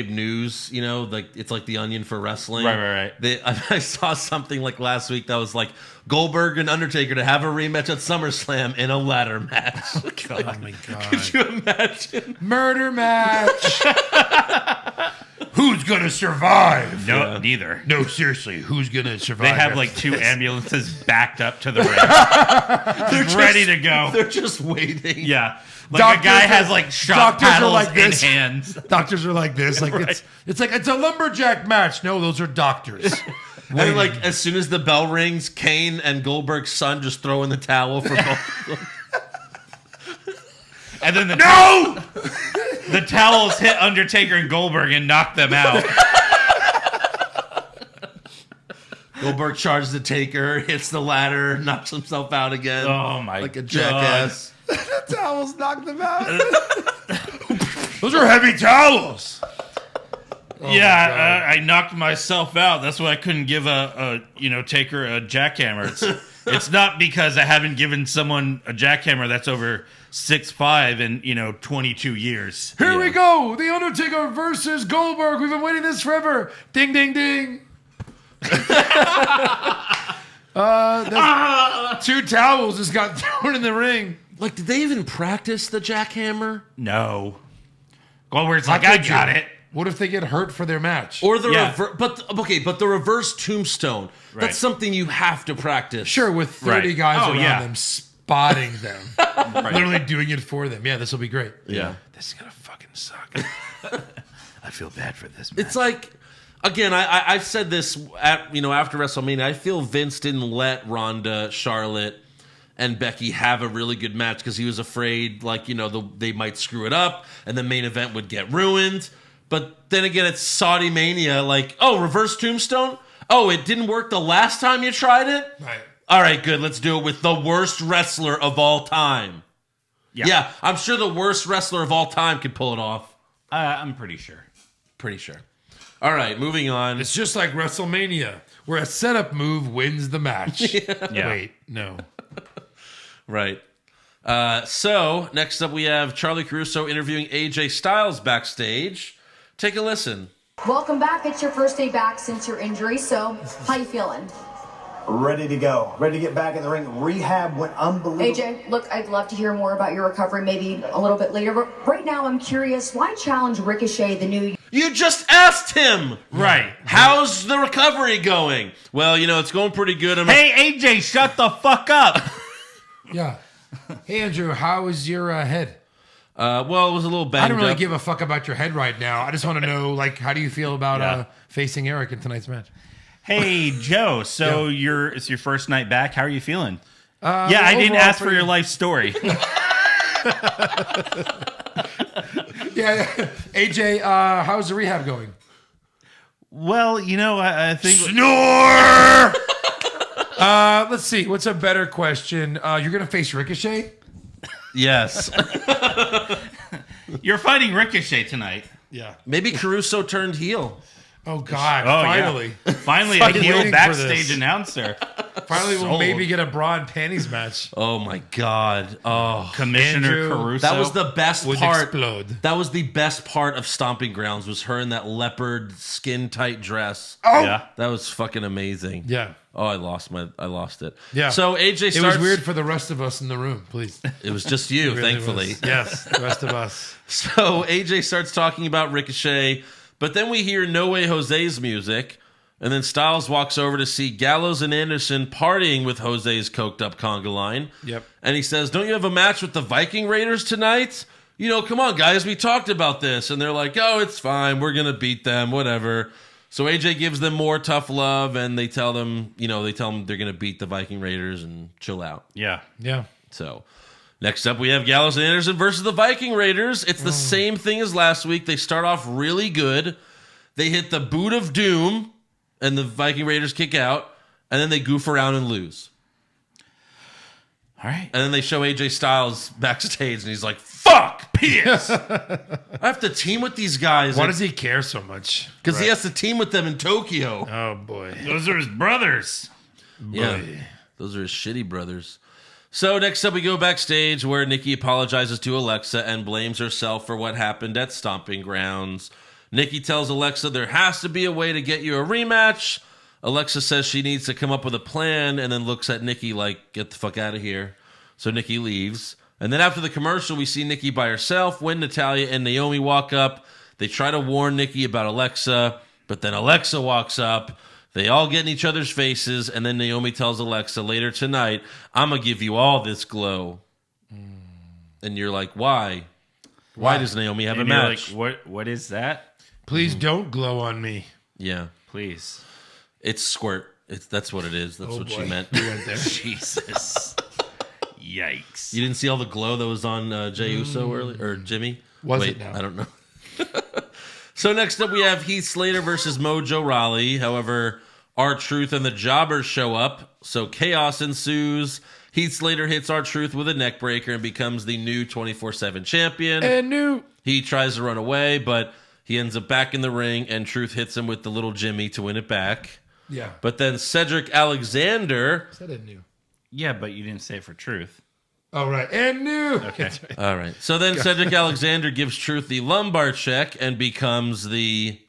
news, it's like the Onion for wrestling. Right. I saw something last week that was like Goldberg and Undertaker to have a rematch at SummerSlam in a ladder match. Oh my God. Could you imagine? Murder match. Who's going to survive? No, neither. No, seriously. Who's going to survive? They have after two this? ambulances backed up to the ring. They're ready to go. They're just waiting. Yeah. A Doctors guy are- has shot doctors are paddles like in this. hands. Doctors are like this. It's a lumberjack match. No, those are doctors. And as soon as the bell rings, Kane and Goldberg's son just throw in the towel for both of them. And then No! the towels hit Undertaker and Goldberg and knock them out. Goldberg charges the Taker, hits the ladder, knocks himself out again. Oh my like a God. jackass. Towels knocked them out. Those are heavy towels. I knocked myself out. That's why I couldn't give Taker a jackhammer. It's not because I haven't given someone a jackhammer that's over 6'5" in 22 years. Here we go. The Undertaker versus Goldberg. We've been waiting this forever. Ding, ding, ding. Two towels just got thrown in the ring. Did they even practice the jackhammer? No. Goldberg's like, I got it. What if they get hurt for their match? Or the Yeah. but the reverse tombstone. Right. That's something you have to practice. Sure, with 30 Right. guys Oh, around yeah. them, spotting them. Literally doing it for them. Yeah, this will be great. Yeah. This is going to fucking suck. I feel bad for this man. It's again, I've said this after WrestleMania. I feel Vince didn't let Ronda, Charlotte, and Becky have a really good match because he was afraid they might screw it up and the main event would get ruined. But then again, it's Saudi Mania. Reverse tombstone? Oh, it didn't work the last time you tried it? Right. All right, good. Let's do it with the worst wrestler of all time. Yeah, I'm sure the worst wrestler of all time could pull it off. I'm pretty sure. Pretty sure. All right, moving on. It's just like WrestleMania, where a setup move wins the match. Yeah. Wait, no. Right. So, next up we have Charlie Caruso interviewing AJ Styles backstage. Take a listen. Welcome back. It's your first day back since your injury, so how you feeling? ready to go, ready to get back in the ring. Rehab went unbelievable. AJ, look, I'd love to hear more about your recovery maybe a little bit later, but right now I'm curious, why challenge Ricochet, the new... You just asked him. Right. How's the recovery going? Well, it's going pretty good. Hey, AJ, shut the fuck up. Yeah. Hey, Andrew, how is your head? Well, it was a little banged I don't really up. give a fuck about your head right now. I just want to know, how do you feel about facing Eric in tonight's match? Hey, Joe. So it's your first night back. How are you feeling? I didn't overall ask for your life story. Yeah. AJ, how's the rehab going? Well, I think Snore! Let's see. What's a better question? You're going to face Ricochet? Yes. you're fighting Ricochet tonight. Yeah. Maybe Caruso turned heel. Oh, God. Oh, finally. yeah. Finally, a Fucking waiting heel for backstage this. announcer. Finally, we'll Sold. maybe get a bra and panties match. Oh, my God. Oh. Commissioner Andrew, Caruso. That was the best would part. explode. That was the best part of Stomping Grounds was her in that leopard skin tight dress. Oh! Yeah. That was fucking amazing. Yeah. Oh, I lost it. Yeah. So AJ starts. It was weird for the rest of us in the room, please. It was just you, It really thankfully. was. Yes, the rest of us. So AJ starts talking about Ricochet, but then we hear No Way Jose's music, and then Styles walks over to see Gallows and Anderson partying with Jose's coked up conga line. Yep. And he says, "Don't you have a match with the Viking Raiders tonight? Come on, guys, we talked about this." And they're like, "Oh, it's fine. We're going to beat them, whatever." So AJ gives them more tough love, and they tell them, they're going to beat the Viking Raiders and chill out. Yeah. Yeah. So next up, we have Gallows and Anderson versus the Viking Raiders. It's the same thing as last week. They start off really good. They hit the boot of doom, and the Viking Raiders kick out, and then they goof around and lose. All right. And then they show AJ Styles backstage, and he's like, "Fuck, piss! I have to team with these guys." Why does he care so much? Because he has to team with them in Tokyo. Oh, boy. Those are his brothers. Yeah, those are his shitty brothers. So next up, we go backstage where Nikki apologizes to Alexa and blames herself for what happened at Stomping Grounds. Nikki tells Alexa there has to be a way to get you a rematch. Alexa says she needs to come up with a plan and then looks at Nikki like, "Get the fuck out of here." So Nikki leaves. And then after the commercial, we see Nikki by herself when Natalya and Naomi walk up. They try to warn Nikki about Alexa, but then Alexa walks up. They all get in each other's faces, and then Naomi tells Alexa later tonight, "I'm going to give you all this glow." And you're like, why? Why does Naomi have And a you're match? like, what is that? Please don't glow on me. Yeah. Please. It's squirt. That's what it is. That's what she meant. You went there. Jesus. Yikes. You didn't see all the glow that was on Jey Uso earlier? Or Jimmy? Was Wait, it now? I don't know. So next up we have Heath Slater versus Mojo Rawley. However, R-Truth and the Jobbers show up, so chaos ensues. Heath Slater hits R-Truth with a neck breaker and becomes the new 24/7 champion. And new. He tries to run away, but he ends up back in the ring, and Truth hits him with the little Jimmy to win it back. Yeah. But then Cedric Alexander... Said it new. Yeah, but you didn't say it for truth. Oh, right. And new. Okay. All right. So then Cedric Alexander gives Truth the lumbar check and becomes the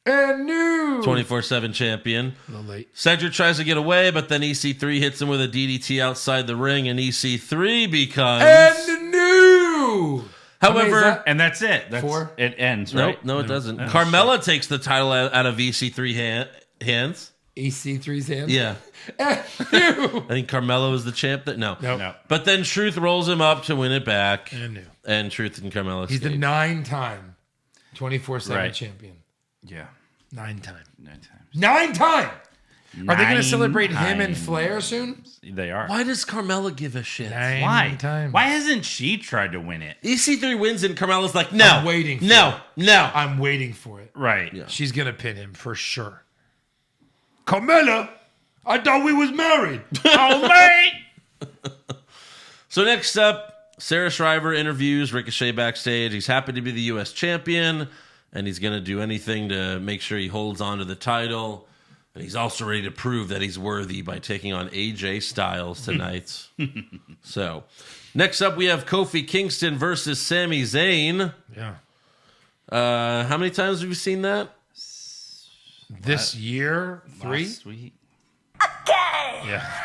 And new. 24/7 champion. A little late. Cedric tries to get away, but then EC3 hits him with a DDT outside the ring, and EC3 becomes... And new. However... And that's it. That's, 4? It ends, Nope, right? no, it doesn't. Carmella takes the title out of EC3 hands. EC3's hands? Yeah. And new. I think Carmella was the champ. No. Nope. No. But then Truth rolls him up to win it back. And new. And Truth and Carmella He's the escape. 9-time 24/7 Right. champion. Yeah. 9-time. 9 times. 9-time. Are they going to 9 celebrate him and times. Flair soon? They are. Why does Carmella give a shit? 9 Why? times. Why hasn't she tried to win it? EC3 wins and Carmella's like, no. I'm waiting for No. No. I'm waiting for it. Right. Yeah. She's going to pin him for sure. Carmella, I thought we was married. Oh, mate! So next up, Sarah Shriver interviews Ricochet backstage. He's happy to be the U.S. champion, and he's going to do anything to make sure he holds on to the title. And he's also ready to prove that he's worthy by taking on AJ Styles tonight. So next up, we have Kofi Kingston versus Sami Zayn. Yeah. How many times have you seen that? This year, 3? Last week. Yeah.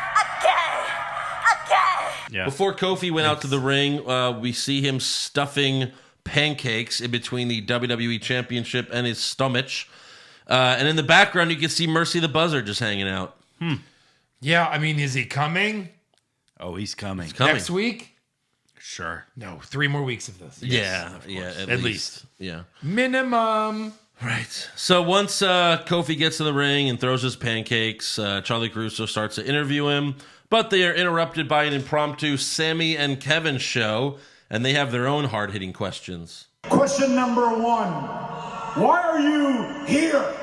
Before Kofi went out to the ring, we see him stuffing pancakes in between the WWE Championship and his stomach. And in the background, you can see Mercy the Buzzard just hanging out. Yeah, I mean, is he coming Oh, he's coming. next week? Sure. No, 3 more weeks of this. Yeah, at least. Yeah. Minimum. Right. So once Kofi gets in the ring and throws his pancakes, Charlie Caruso starts to interview him, but they are interrupted by an impromptu Sammy and Kevin show, and they have their own hard-hitting questions. Question number 1. Why are you here?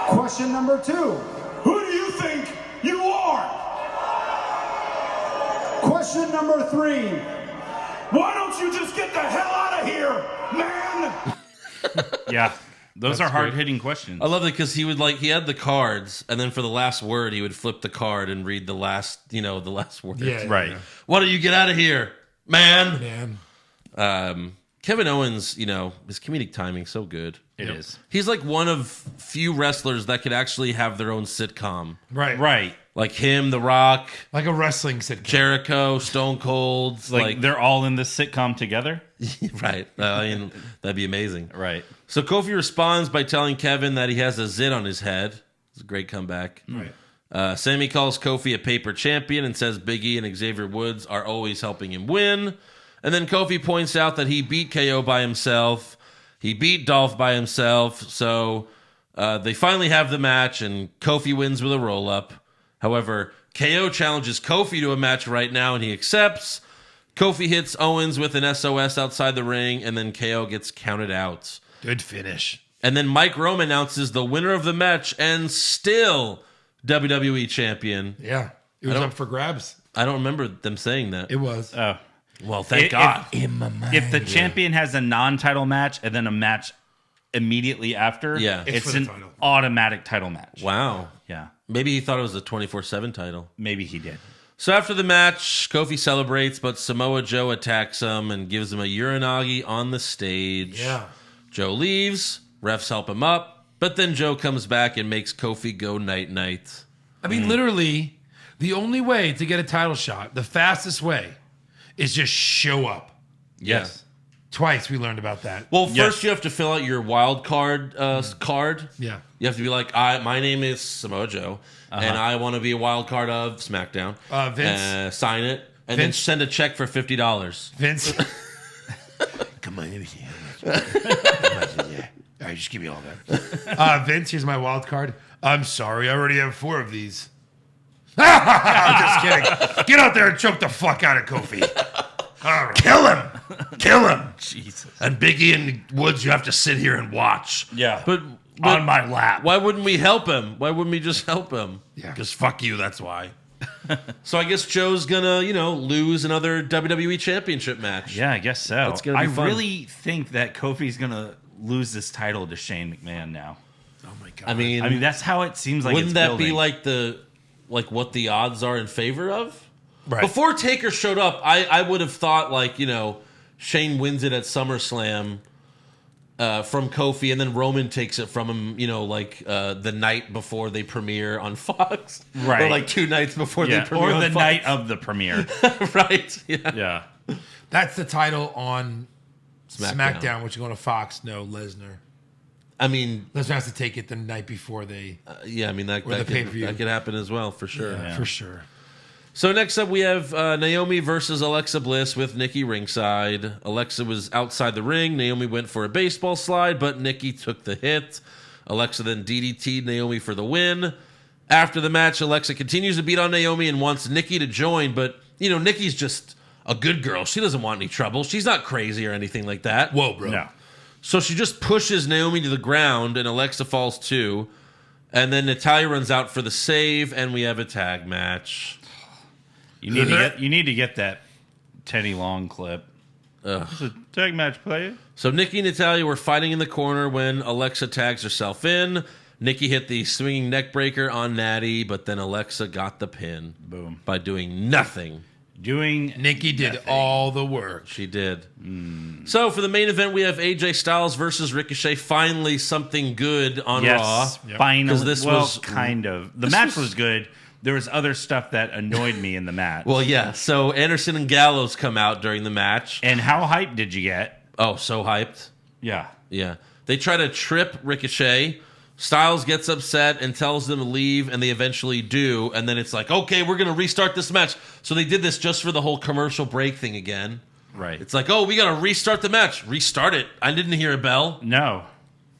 Question number 2. Who do you think you are? Question number 3. Why don't you just get the hell out of here, man? Yeah. Those are hard-hitting questions. I love it because he had the cards, and then for the last word, he would flip the card and read the last word. Yeah, Right. yeah. Why don't you get out of here, man? Kevin Owens, his comedic timing so good. It is. He's like one of few wrestlers that could actually have their own sitcom. Right. Right. Like him, The Rock, Like a wrestling sitcom. Jericho, Stone Cold. Like they're all in this sitcom together? Right. I mean, that'd be amazing. Right. So Kofi responds by telling Kevin that he has a zit on his head. It's a great comeback. Right. Sammy calls Kofi a paper champion and says Big E and Xavier Woods are always helping him win. And then Kofi points out that he beat KO by himself. He beat Dolph by himself. So they finally have the match, and Kofi wins with a roll-up. However, KO challenges Kofi to a match right now, and he accepts. Kofi hits Owens with an SOS outside the ring, and then KO gets counted out. Good finish. And then Mike Rome announces the winner of the match and still WWE champion. Yeah. It was up for grabs. I don't remember them saying that. It was. Oh. Well, thank God. If the champion has a non-title match and then a match immediately after, Yeah. It's it's for the an title. automatic title match. Wow. Yeah. Maybe he thought it was a 24/7 title. Maybe he did. So after the match, Kofi celebrates, but Samoa Joe attacks him and gives him a uranagi on the stage. Yeah. Joe leaves. Refs help him up. But then Joe comes back and makes Kofi go night-night. I mean, literally, the only way to get a title shot, the fastest way, is just show up. Yes. Twice we learned about that. Well, first you have to fill out your wild card card. Yeah. You have to be like, my name is Samoa Joe, and I want to be a wild card of SmackDown. Vince. Sign it, and then send a check for $50. Vince. Come on, let me see. All right, just give me all that. Vince, here's my wild card. I'm sorry, I already have 4 of these. I'm just kidding. Get out there and choke the fuck out of Kofi. All right. Kill him! Kill him! Jesus. And Biggie and Woods, you have to sit here and watch. Yeah. But On my lap. why wouldn't we help him? Why wouldn't we just help him? Yeah. Because fuck you, that's why. So I guess Joe's gonna, lose another WWE Championship match. Yeah, I guess so. That's gonna be I fun. really think that Kofi's going to lose this title to Shane McMahon now. Oh my god. I mean, That's how it seems like wouldn't it's that building. be like what the odds are in favor of? Right. Before Taker showed up, I would have thought Shane wins it at SummerSlam from Kofi, and then Roman takes it from him, the night before they premiere on Fox. Right. Or 2 nights before they premiere or on the Fox. night of the premiere. Right. Yeah. Yeah. That's the title on SmackDown. SmackDown, which is going to Fox. No, Lesnar. I mean, Lesnar has to take it the night before they. that Or the could, pay-per-view. that could happen as well, for sure. For sure. So next up, we have Naomi versus Alexa Bliss with Nikki ringside. Alexa was outside the ring. Naomi went for a baseball slide, but Nikki took the hit. Alexa then DDT'd Naomi for the win. After the match, Alexa continues to beat on Naomi and wants Nikki to join, but, Nikki's just a good girl. She doesn't want any trouble. She's not crazy or anything like that. Whoa, bro. No. So she just pushes Naomi to the ground, and Alexa falls too. And then Natalya runs out for the save, and we have a tag match. You need to get that Teddy Long clip. It's a tag match player. So Nikki and Natalya were fighting in the corner when Alexa tags herself in. Nikki hit the swinging neck breaker on Natty, but then Alexa got the pin. Boom. By doing nothing. Nikki did nothing. all the work. She did. So for the main event, we have AJ Styles versus Ricochet. Finally, something good on Raw. Finally. 'Cause this was kind of. The match was good. There was other stuff that annoyed me in the match. Well, yeah. So Anderson and Gallows come out during the match. And how hyped did you get? Oh, so hyped. Yeah. Yeah. They try to trip Ricochet. Styles gets upset and tells them to leave, and they eventually do. And then it's like, okay, we're going to restart this match. So they did this just for the whole commercial break thing again. Right. It's like, oh, we got to restart the match. Restart it. I didn't hear a bell. No.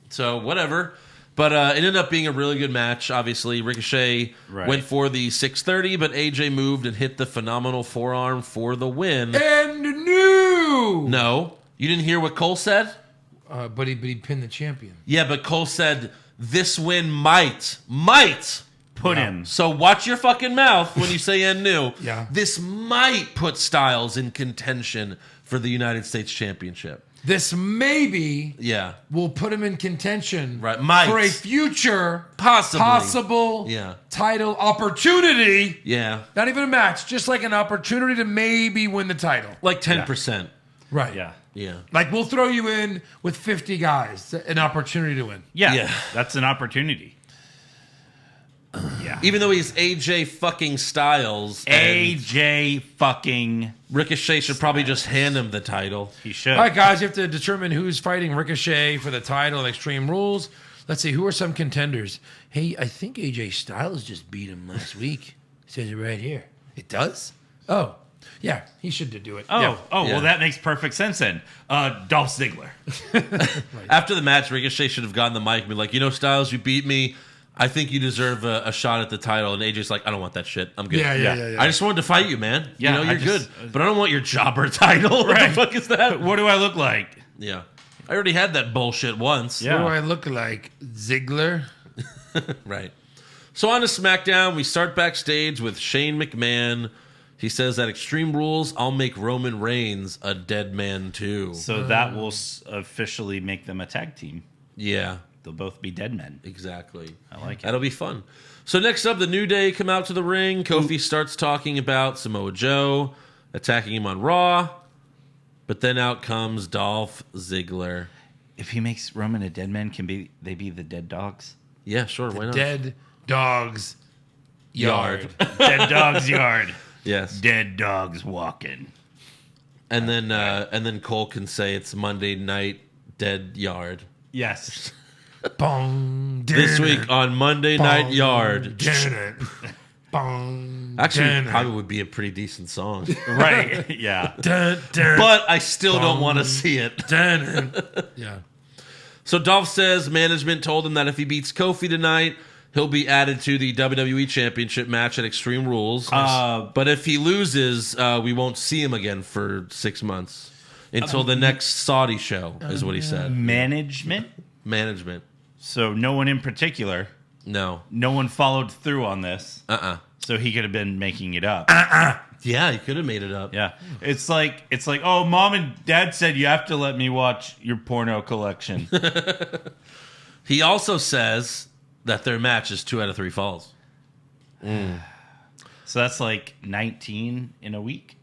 So whatever. But it ended up being a really good match. Obviously, Ricochet went for the 630, but AJ moved and hit the phenomenal forearm for the win. And new. No. You didn't hear what Cole said? But he pinned the champion. Yeah, but Cole said this win might put him. So watch your fucking mouth when you say and new. Yeah. This might put Styles in contention for the United States Championship. This maybe Yeah. will put him in contention Might. for a future Possibly. possible Yeah. title opportunity. Yeah. Not even a match, just like an opportunity to maybe win the title. Like 10%. Right. Yeah. Yeah. Like we'll throw you in with 50 guys, an opportunity to win. Yeah. Yeah. That's an opportunity. Yeah. Even though he's AJ fucking Styles. and AJ fucking. Ricochet should probably just hand him the title. He should. All right, guys, you have to determine who's fighting Ricochet for the title of Extreme Rules. Let's see, who are some contenders? Hey, I think AJ Styles just beat him last week. It says it right here. It does? Oh, yeah, he should do it. Oh, Yeah. well, that makes perfect sense then. Dolph Ziggler. After the match, Ricochet should have gotten the mic and be like, Styles, you beat me. I think you deserve a shot at the title. And AJ's like, I don't want that shit. I'm good. Yeah. I just wanted to fight you, man. Yeah, you're I just- good. But I don't want your jobber title. What the fuck is that? What do I look like? Yeah. I already had that bullshit once. Yeah. What do I look like? Ziggler? Right. So on to SmackDown, we start backstage with Shane McMahon. He says that Extreme Rules, I'll make Roman Reigns a dead man too. So that will officially make them a tag team. Yeah. They'll both be dead men. Exactly. I like it. That'll be fun. So next up, the New Day come out to the ring. Kofi starts talking about Samoa Joe attacking him on Raw. But then out comes Dolph Ziggler. If he makes Roman a dead man, they be the dead dogs? Yeah, sure. Why not? Dead Dog's Yard. Dead dog's yard. Yes. Dead dogs walking. And then Cole can say it's Monday Night Dead Yard. Yes. Bong, This week on Monday Night Yard. Bong, Actually, probably would be a pretty decent song. Right. Yeah. But I still don't want to see it. Yeah. So Dolph says management told him that if he beats Kofi tonight, he'll be added to the WWE Championship match at Extreme Rules. But if he loses, we won't see him again for 6 months. Until the next Saudi show, is what he said. Management? Management. So no one in particular. No. No one followed through on this. So he could have been making it up. Yeah, he could have made it up. Yeah. It's like, oh, mom and dad said you have to let me watch your porno collection. He also says that their match is 2 out of 3 falls. So that's like 19 in a week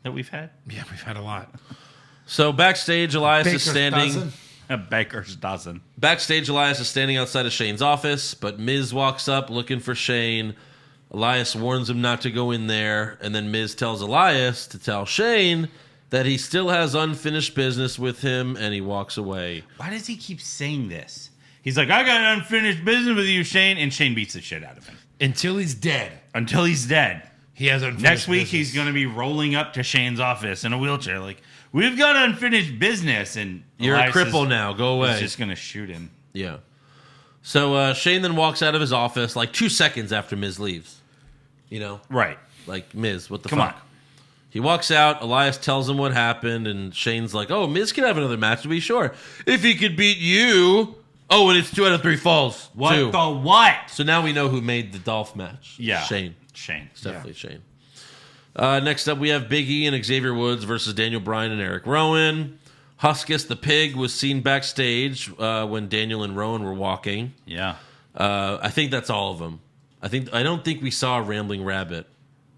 that we've had. Yeah, we've had a lot. So backstage, Elias Baker's is standing. dozen. A baker's dozen. Backstage, Elias is standing outside of Shane's office, but Miz walks up looking for Shane. Elias warns him not to go in there, and then Miz tells Elias to tell Shane that he still has unfinished business with him, and he walks away. Why does he keep saying this? He's like, I got unfinished business with you, Shane, and Shane beats the shit out of him. Until he's dead. Until he's dead. He has unfinished Next week, business. he's going to be rolling up to Shane's office in a wheelchair like, we've got unfinished business, and You're Elias a cripple now. Go away. He's just going to shoot him. Yeah. So Shane then walks out of his office like 2 seconds after Miz leaves. You know? Right. Like, Miz, what the Come fuck? on. He walks out. Elias tells him what happened, and Shane's like, oh, Miz can have another match to be sure. If he could beat you. Oh, and it's 2 out of 3 falls. What too. the what? So now we know who made the Dolph match. Yeah. Shane. Shane. It's definitely Shane. Next up, we have Big E and Xavier Woods versus Daniel Bryan and Eric Rowan. Huskus the Pig was seen backstage when Daniel and Rowan were walking. Yeah. I think that's all of them. I don't think we saw a Rambling Rabbit.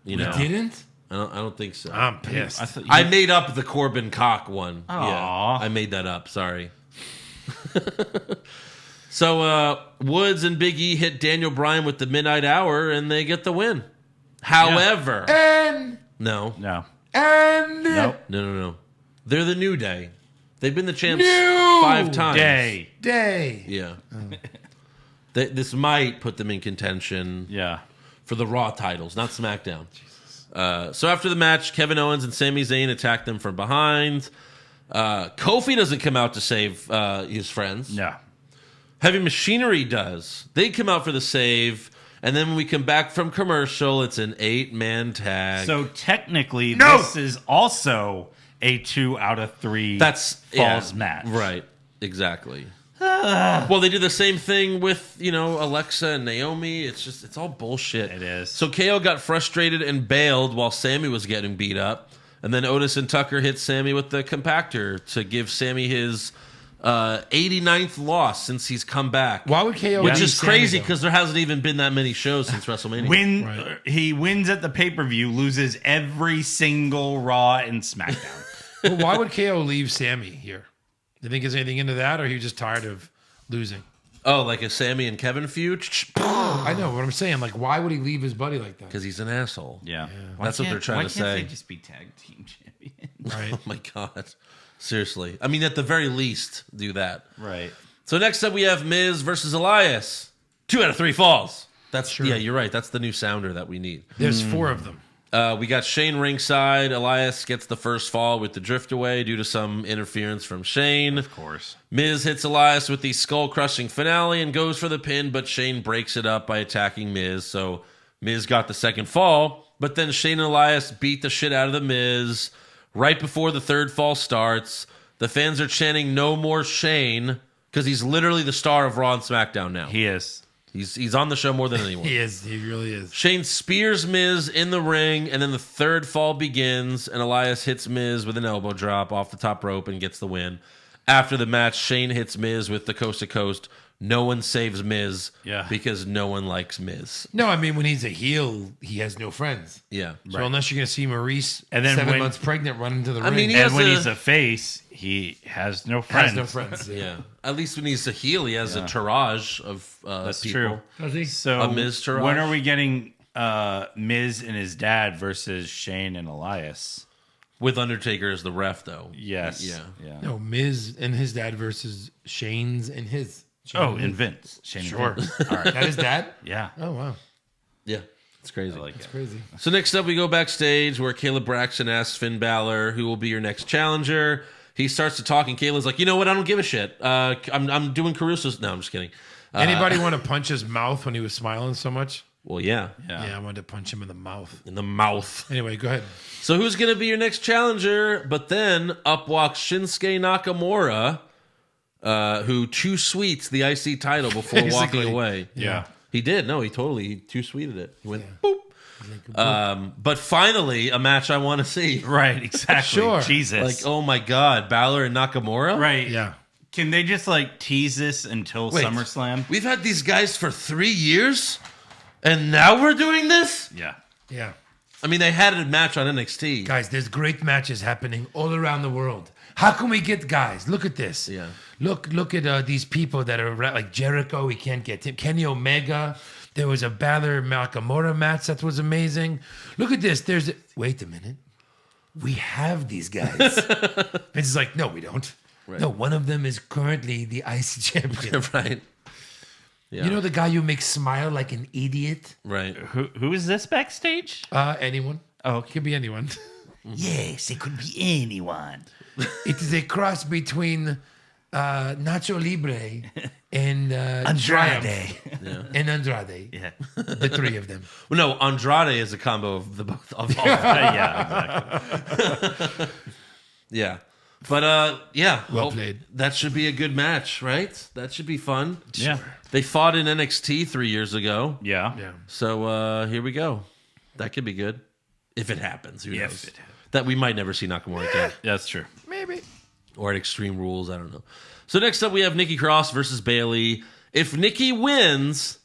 You know, We didn't? I don't think so. I'm pissed. I made up the Corbin cock one. Aw. Yeah, I made that up. Sorry. So Woods and Big E hit Daniel Bryan with the Midnight Hour, and they get the win. However, no. No. No. They're the New Day. They've been the champs 5 times. Day. Yeah. This might put them in contention. Yeah. For the Raw titles, not SmackDown. So after the match, Kevin Owens and Sami Zayn attack them from behind. Kofi doesn't come out to save his friends. No. Heavy Machinery does. They come out for the save, and then when we come back from commercial, it's an 8-man tag. So technically, this is also a 2 out of 3 falls match. Right. Exactly. Well, they do the same thing with, Alexa and Naomi. It's all bullshit. It is. So KO got frustrated and bailed while Sammy was getting beat up. And then Otis and Tucker hit Sammy with the compactor to give Sammy his 89th loss since he's come back. Why would KO Which leave is Sammy, crazy though? because there hasn't even been that many shows since WrestleMania. He wins at the pay-per-view, loses every single Raw and SmackDown. Well, why would KO leave Sammy here? Do you think there's anything into that, or are you just tired of losing? Oh, like a Sammy and Kevin feud? I know what I'm saying. Like, why would he leave his buddy like that? Because he's an asshole. Yeah. That's what they're trying to say. Why can't they just be tag team champions? Right. Oh my God. Seriously. I mean, at the very least, do that. Right. So next up we have Miz versus Elias. 2 out of 3 falls. Sure. Yeah, you're right. That's the new sounder that we need. There's 4 of them. We got Shane ringside. Elias gets the first fall with the drift away due to some interference from Shane. Of course. Miz hits Elias with the skull-crushing finale and goes for the pin, but Shane breaks it up by attacking Miz. So Miz got the second fall, but then Shane and Elias beat the shit out of the Miz right before the third fall starts. The fans are chanting "No more Shane" because he's literally the star of Raw and SmackDown now. He is. He's on the show more than anyone. He is. He really is. Shane spears Miz in the ring, and then the third fall begins, and Elias hits Miz with an elbow drop off the top rope and gets the win. After the match, Shane hits Miz with the coast to coast. No one saves Miz because no one likes Miz. No, I mean, when he's a heel, he has no friends. Yeah. So unless you're going to see Maurice And then 7 months pregnant running to the ring. mean, And when he's a face, he has no friends. has no friends. Yeah. At least when he's a heel, he has a entourage of That's people. true. Does he? So A Miz Taraj? when are we getting Miz and his dad versus Shane and Elias? With Undertaker as the ref, though. Yes. Yeah. No, Miz and his dad versus Shane's and his. Oh, and Vince. Shane and Sure. Vince. All right. That is dad? Yeah. Oh, wow. Yeah. It's crazy. That's crazy. So next up, we go backstage where Caleb Braxton asks Finn Balor, who will be your next challenger. He starts to talk, and Caleb's like, you know what? I don't give a shit. I'm doing Caruso's. No, I'm just kidding. Anybody want to punch his mouth when he was smiling so much? Well, yeah. Yeah, I wanted to punch him in the mouth. In the mouth. Anyway, go ahead. So who's going to be your next challenger? But then up walks Shinsuke Nakamura, who too sweets the IC title before walking away. Yeah. He did. No, he too sweeted it. He went boop. But finally, a match I want to see. Right, exactly. Sure. Jesus. Like, oh my God, Balor and Nakamura? right. Yeah. Can they just tease this until Wait. SummerSlam? We've had these guys for 3 years, and now we're doing this? Yeah. Yeah. I mean, they had a match on NXT. Guys, there's great matches happening all around the world. How can we get guys? Look at this. Yeah. Look at these people that are like Jericho. We can't get him. Kenny Omega. There was a Balor Nakamura match that was amazing. Look at this. Wait a minute. We have these guys. Vince is like, no, we don't. Right. No, one of them is currently the IC champion. Right. Yeah. You know the guy you make smile like an idiot? Right. Who is this backstage? Anyone. Oh, It could be anyone. yes, it could be anyone. It is a cross between Nacho Libre and Andrade. Triumph and Andrade. Yeah. The 3 of them. Well, no, Andrade is a combo of the both of all. Yeah, exactly. Yeah. But yeah. Well played. That should be a good match, right? That should be fun. Yeah. They fought in NXT 3 years ago. Yeah. Yeah. So here we go. That could be good. If it happens. Who knows? If it happens. That we might never see Nakamura again. That's true. Maybe. Or at Extreme Rules. I don't know. So next up we have Nikki Cross versus Bayley. If Nikki wins,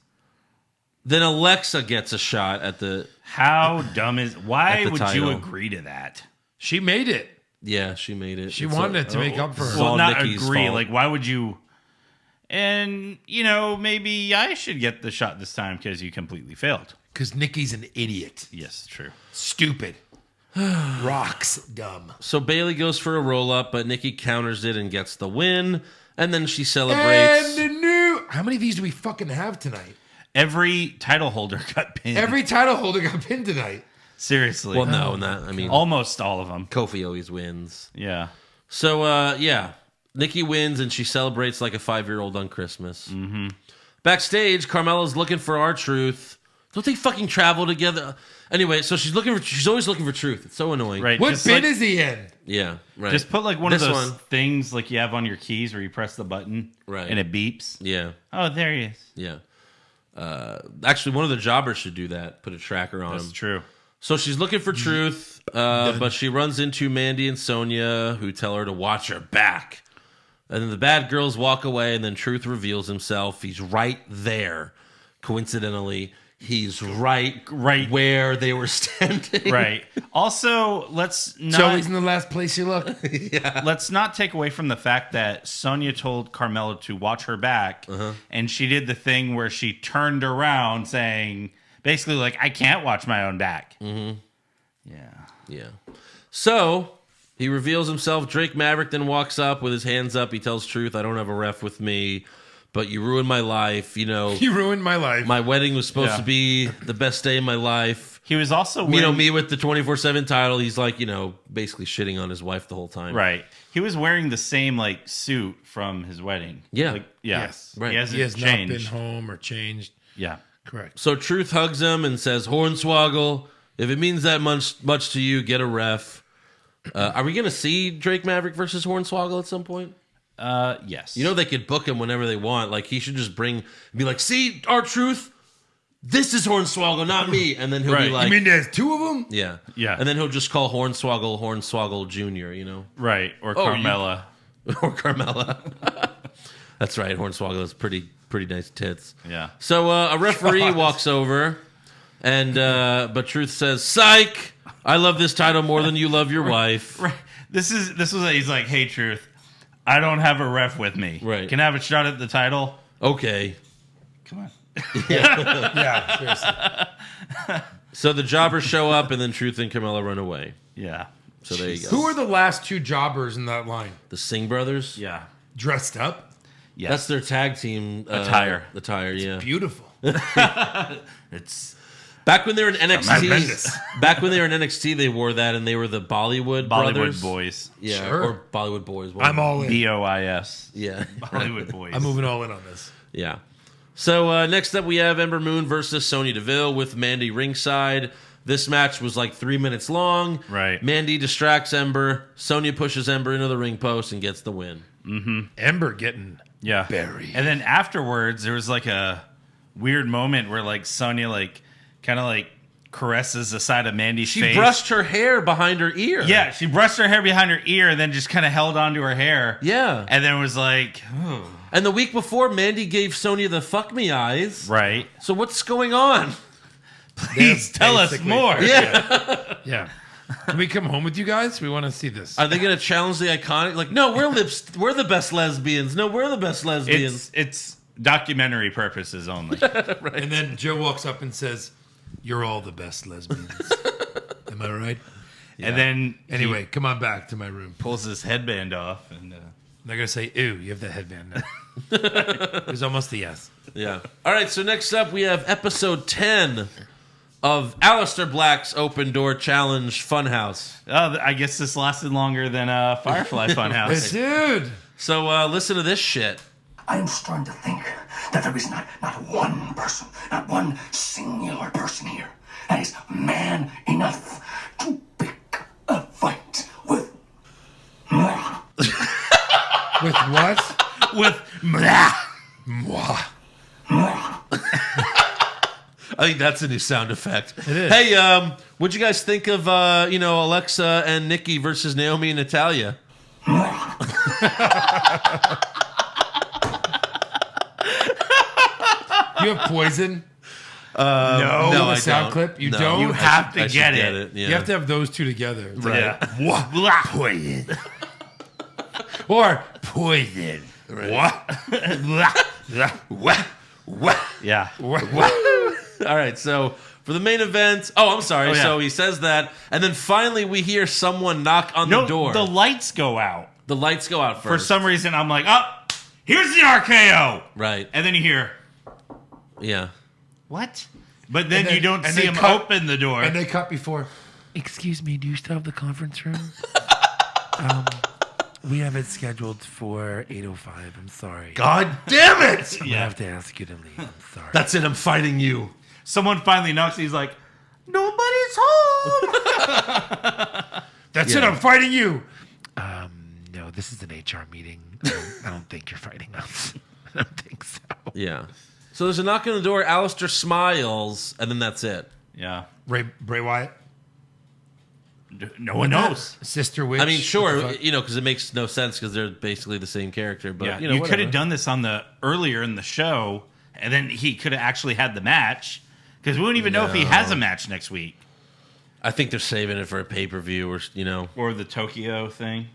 Then Alexa gets a shot at the. How dumb is? Why would title. you agree to that? She made it. Yeah, she made it. She wanted it to make up for her. all Well, not Nikki's agree. fault. Like, why would you? And maybe I should get the shot this time because you completely failed. Because Nikki's an idiot. Yes, true. Stupid. Rocks. Dumb. So Bailey goes for a roll up, but Nikki counters it and gets the win. And then she celebrates. And the new. How many of these do we fucking have tonight? Every title holder got pinned. Every title holder got pinned tonight. Seriously. Well, no, not. I mean, almost all of them. Kofi always wins. Yeah. So, yeah. Nikki wins and she celebrates like a 5-year-old on Christmas. Mm-hmm. Backstage, Carmella's looking for R-Truth. Don't they fucking travel together? Anyway, so she's always looking for Truth. It's so annoying. Right. What just bin like, is he in? Yeah, right. Just put like one This of those one. things like you have on your keys where you press the button Right. and it beeps. Yeah, Oh, there he is. yeah. Actually, one of the jobbers should do that. Put a tracker on him. That's true. So she's looking for Truth, but she runs into Mandy and Sonya, who tell her to watch her back. And then the bad girls walk away, and then Truth reveals himself. He's right there. Coincidentally, he's right where they were standing. Right. Also, let's It's not always in the last place you look. let's not take away from the fact that Sonya told Carmella to watch her back, and she did the thing where she turned around saying, basically, like, I can't watch my own back. Mm-hmm. Yeah. So he reveals himself. Drake Maverick then walks up with his hands up. He tells Truth, I don't have a ref with me, but you ruined my life. You ruined my life. My wedding was supposed to be the best day of my life. He was also wearing, me with the 24/7 title. He's like, basically shitting on his wife the whole time. right. He was wearing the same like suit from his wedding. Yeah. Like, yeah. Yes. Right. He hasn't He has changed. not been home or changed. Yeah. Correct. So Truth hugs him and says, Hornswoggle, if it means that much to you, get a ref. Are we going to see Drake Maverick versus Hornswoggle at some point? Yes. They could book him whenever they want. Like, he should just be like, see, R-Truth, this is Hornswoggle, not me. And then he'll be Right. like, You mean there's two of them? yeah. Yeah. And then he'll just call Hornswoggle Jr., right. Or Oh, Carmella. or Carmella. That's right. Hornswoggle has pretty nice tits. Yeah. So a referee walks over, and but Truth says, "Psych! I love this title more than you love your wife." Right. He's like, hey, Truth, I don't have a ref with me. Right. Can I have a shot at the title? Okay. Come on. Yeah, seriously. So the jobbers show up, and then Truth and Carmella run away. Yeah. So there you go. Who are the last two jobbers in that line? The Singh brothers? Yeah. Dressed up? Yes. That's their tag team Attire. Attire, yeah. Beautiful. It's Back when they were in NXT, tremendous. they wore that, and they were the Bollywood brothers. Boys. Yeah, Sure. or Bollywood boys. I'm all in. BOIS. Yeah. Bollywood Boys. I'm moving all in on this. Yeah. So next up, we have Ember Moon versus Sonya Deville with Mandy ringside. This match was like 3 minutes long. Right. Mandy distracts Ember. Sonya pushes Ember into the ring post and gets the win. Ember getting Yeah. buried. And then afterwards, there was like a weird moment where like Sonya like kind of like caresses the side of Mandy's face. She brushed her hair behind her ear. Yeah, she brushed her hair behind her ear and then just kind of held onto her hair. Yeah. And then was like, oh. And the week before, Mandy gave Sonya the fuck me eyes. Right. So what's going on? Please tell us basically- more. Yeah. Yeah. Can we come home with you guys? We want to see this. Are they going to challenge the iconic? Like, no, we're the best lesbians. No, we're the best lesbians. It's documentary purposes only. And then Joe walks up and says, "You're all the best lesbians." Am I right? And then Anyway, come on back to my room. pulls his headband off and They're going to say, "Ew, you have that headband now." It was almost a yes. Yeah. All right, so next up we have episode 10 of Aleister Black's Open Door Challenge Funhouse. oh, I guess this lasted longer than Firefly Funhouse. Dude. So listen to this shit. I am starting to think that there is not one person, not one singular person here that is man enough to pick a fight with. With what? With blah. Mwah. I think that's a new sound effect. It is. Hey, what'd you guys think of Alexa and Nikki versus Naomi and Natalia? You have poison? No, The sound clip? You don't? You have to I should get it. Yeah. You have to have those two together. It's like, Right. Poison. or poison. Yeah. All right, so for the main event, I'm sorry. Oh, yeah. So he says that, and then finally we hear someone knock on the door. The lights go out. The lights go out For first. some reason, I'm like, here's the RKO. Right. And then you hear, Yeah. what? But then, And then- you don't and see they him cut- open the door. And they cut before. Excuse me, do you still have the conference room? We have it scheduled for 8:05. I'm sorry. God damn it! I have to ask you to leave. I'm sorry. That's it. I'm fighting you. Someone finally knocks. He's like, nobody's home. That's it. I'm fighting you. No, this is an HR meeting. I don't think you're fighting us. I don't think so. Yeah. So there's a knock on the door. Alistair smiles, and then that's it. Yeah. Bray Wyatt, No one knows. Sister Witch. I mean, what the sure, fuck? because it makes no sense because they're basically the same character. But Yeah, you know, you could whatever. have done this on the earlier in the show, and then he could have actually had the match because we wouldn't even know if he has a match next week I think they're saving it for a pay-per-view, or or the Tokyo thing.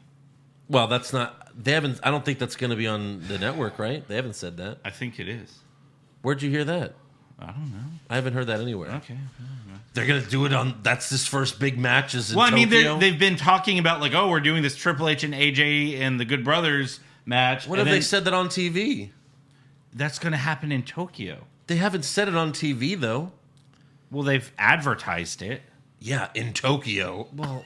Well, that's not. They haven't. I don't think that's going to be on the network, right? They haven't said that. I think it is. Where'd you hear that? I don't know. I haven't heard that anywhere. Okay. They're going to do it on. That's his first big matches in Well, I mean, Tokyo. they've been talking about like, we're doing this Triple H and AJ and the Good Brothers match. What and if they then said that on TV? that's going to happen in Tokyo? They haven't said it on TV though. Well, they've advertised it. Yeah, in Tokyo. Well,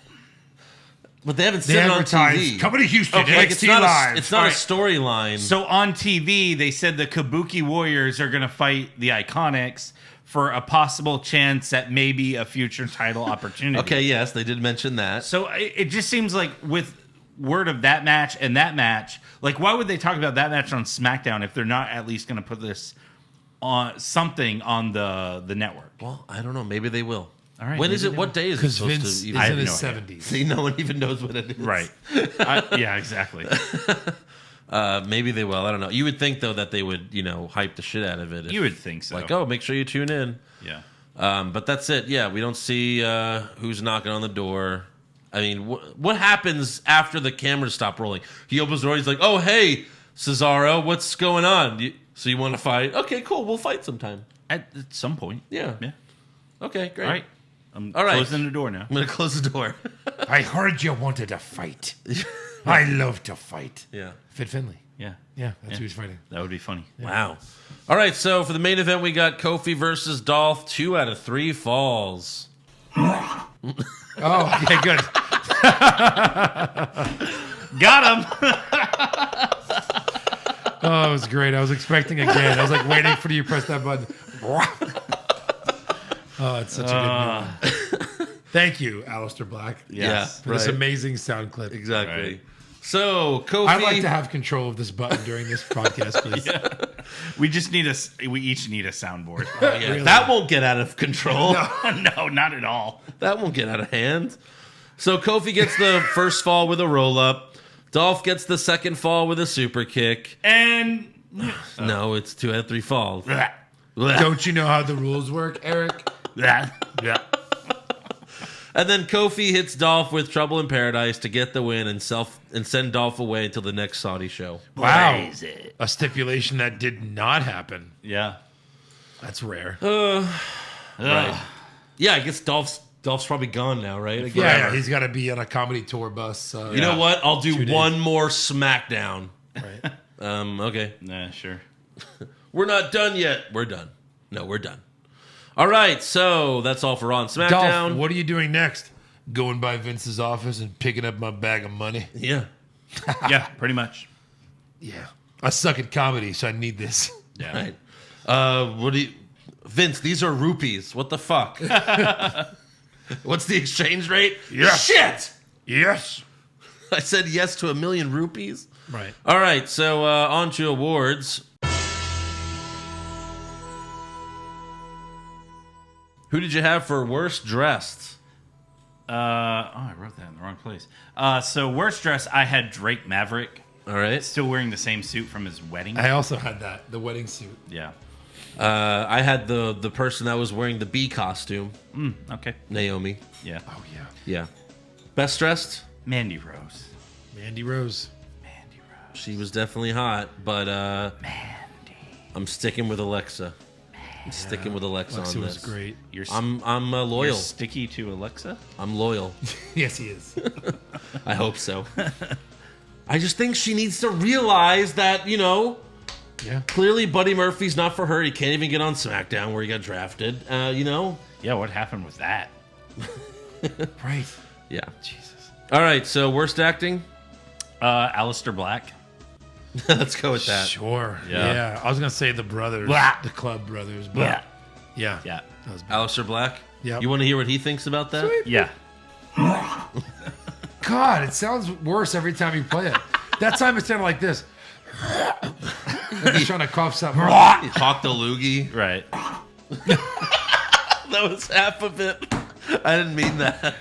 but they haven't They said it on advertised, TV. coming to Houston, Okay, like, NXT it's not Live. it's not All a right. storyline. So on TV, they said the Kabuki Warriors are going to fight the Iconics for a possible chance at maybe a future title opportunity. Okay, yes, they did mention that. So it just seems like with word of that match and that match, like why would they talk about that match on SmackDown if they're not at least going to put this on something on the network? Well, I don't know. Maybe they will. All right, When is maybe it? they What day is it Because supposed Vince to? is Even, have in his no idea. 70s. see, no one even knows what it is. Right. Yeah, exactly. Maybe they will. I don't know. You would think though that they would, hype the shit out of it. If, You would think so. Like, make sure you tune in. Yeah. But that's it. Yeah, we don't see who's knocking on the door. I mean, what happens after the cameras stop rolling? He opens the door. He's like, "Oh, hey, Cesaro, what's going on? So you want to fight? Okay, cool. We'll fight sometime." At some point. Yeah. Yeah. Okay, great. All right. I'm All right. closing the door now. I'm gonna close the door. I heard you wanted to fight. I love to fight. Yeah. Fit Finley. Yeah. Yeah, that's who he's fighting. That would be funny. Wow. All right. So for the main event, we got Kofi versus Dolph. 2 out of 3 falls. Oh, okay, good. Got him. Oh, it was great. I was expecting again. I was like waiting for you to press that button. Oh, it's such a good movie. Thank you, Aleister Black. Yes. For this amazing sound clip. Exactly. Right. So Kofi. I'd like to have control of this button during this podcast, please. We just need we each need a soundboard. Yeah, Really? that won't get out of control. No, not at all. That won't get out of hand. So Kofi gets the first fall with a roll up. Dolph gets the second fall with a super kick. And No, it's 2 out of 3 falls. Don't you know how the rules work, Eric? yeah. And then Kofi hits Dolph with Trouble in Paradise to get the win and send Dolph away until the next Saudi show. Wow. A stipulation that did not happen. Yeah. That's rare. Right. Yeah, I guess Dolph's probably gone now, right? Yeah, he's got to be on a comedy tour bus. You know what? I'll do 2 days. one more SmackDown. Right. Okay. Nah, sure. We're not done yet. We're done. No, we're done. All right, so that's all for Raw and SmackDown. Dolph, what are you doing next? Going by Vince's office and picking up my bag of money? Yeah. Yeah, pretty much. Yeah. I suck at comedy, so I need this. Yeah. Right. What do you... Vince, these are rupees. What the fuck? What's the exchange rate? Yeah. Shit! Yes. I said yes to 1,000,000 rupees. Right. All right, so on to awards. Who did you have for worst dressed? I wrote that in the wrong place. So worst dress, I had Drake Maverick. All right. Still wearing the same suit from his wedding. I also had that, the wedding suit. Yeah. I had the person that was wearing the bee costume. Okay. Naomi. Yeah. Oh yeah, Yeah. Best dressed? Mandy Rose. Mandy Rose. She was definitely hot, but I'm sticking with Alexa. I'm sticking with Alexa Alexa on was this. great. I'm You're loyal. sticky to Alexa? I'm loyal. Yes, he is. I hope so. I just think she needs to realize that, Yeah. clearly Buddy Murphy's not for her. He can't even get on SmackDown where he got drafted. Yeah, what happened with that? Right. Yeah. Jesus. All right, so worst acting? Alistair Black. Let's go with that. Sure. Yeah. Yeah. I was gonna say the brothers, Blah. the Club brothers, but yeah. Yeah. That was bad. Alistair Black? Yep. You want to hear what he thinks about that? Yeah. God, it sounds worse every time you play it. That time it sounded like this. Like he's trying to cough something. Hawk the loogie. Right. That was half of it. I didn't mean that.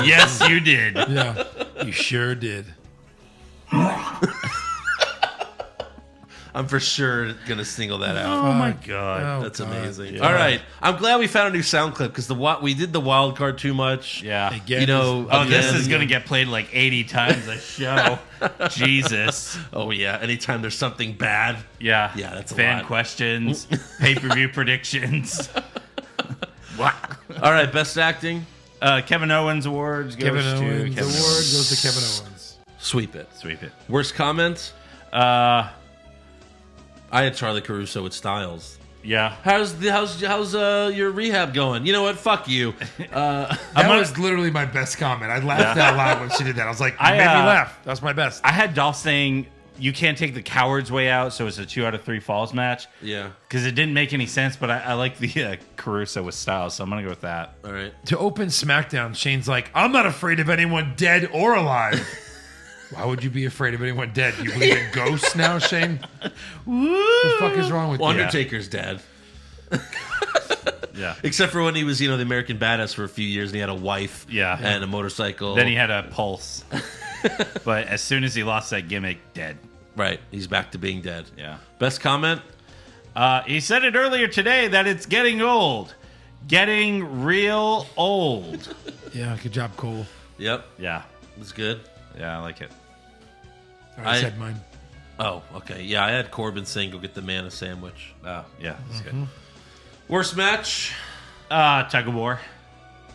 Yes, you did. Yeah, you sure did. I'm for sure going to single that out. Oh my God. That's God. amazing. Yeah. All right. I'm glad we found a new sound clip because we did the wild card too much. Yeah. Again, Oh, this again. is going to get played like 80 times a show. Jesus. Oh, yeah. Anytime there's something bad. Yeah. Yeah, that's a Fan lot. questions, pay-per-view predictions. All right. Best acting. Kevin Owens awards goes Kevin to Owens. Kevin Award goes to Kevin Owens. Sweep it. Sweep it. Worst comment. I had Charlie Caruso with Styles. Yeah. How's your rehab going? You know what? Fuck you. That was literally my best comment. I laughed out loud when she did that. I was like, you made me laugh. That was my best. I had Dolph saying you can't take the coward's way out, so it's a 2 out of 3 falls match. Yeah. Because it didn't make any sense, but I like the Caruso with Styles, so I'm going to go with that. All right. To open SmackDown, Shane's like, I'm not afraid of anyone dead or alive. Why would you be afraid of anyone dead? You believe in ghosts now, Shane? What the fuck is wrong with you? Undertaker's dead. Yeah. Except for when he was, the American Badass for a few years and he had a wife and a motorcycle. Then he had a pulse. But as soon as he lost that gimmick, dead. Right. He's back to being dead. Yeah. Best comment? He said it earlier today that it's getting old. Getting real old. Yeah, good job, Cole. Yep. Yeah. That's good. Yeah, I like it. I said mine. Oh, okay. Yeah, I had Corbin saying go get the man a sandwich. Oh, yeah, that's good. Worst match? Tug of War.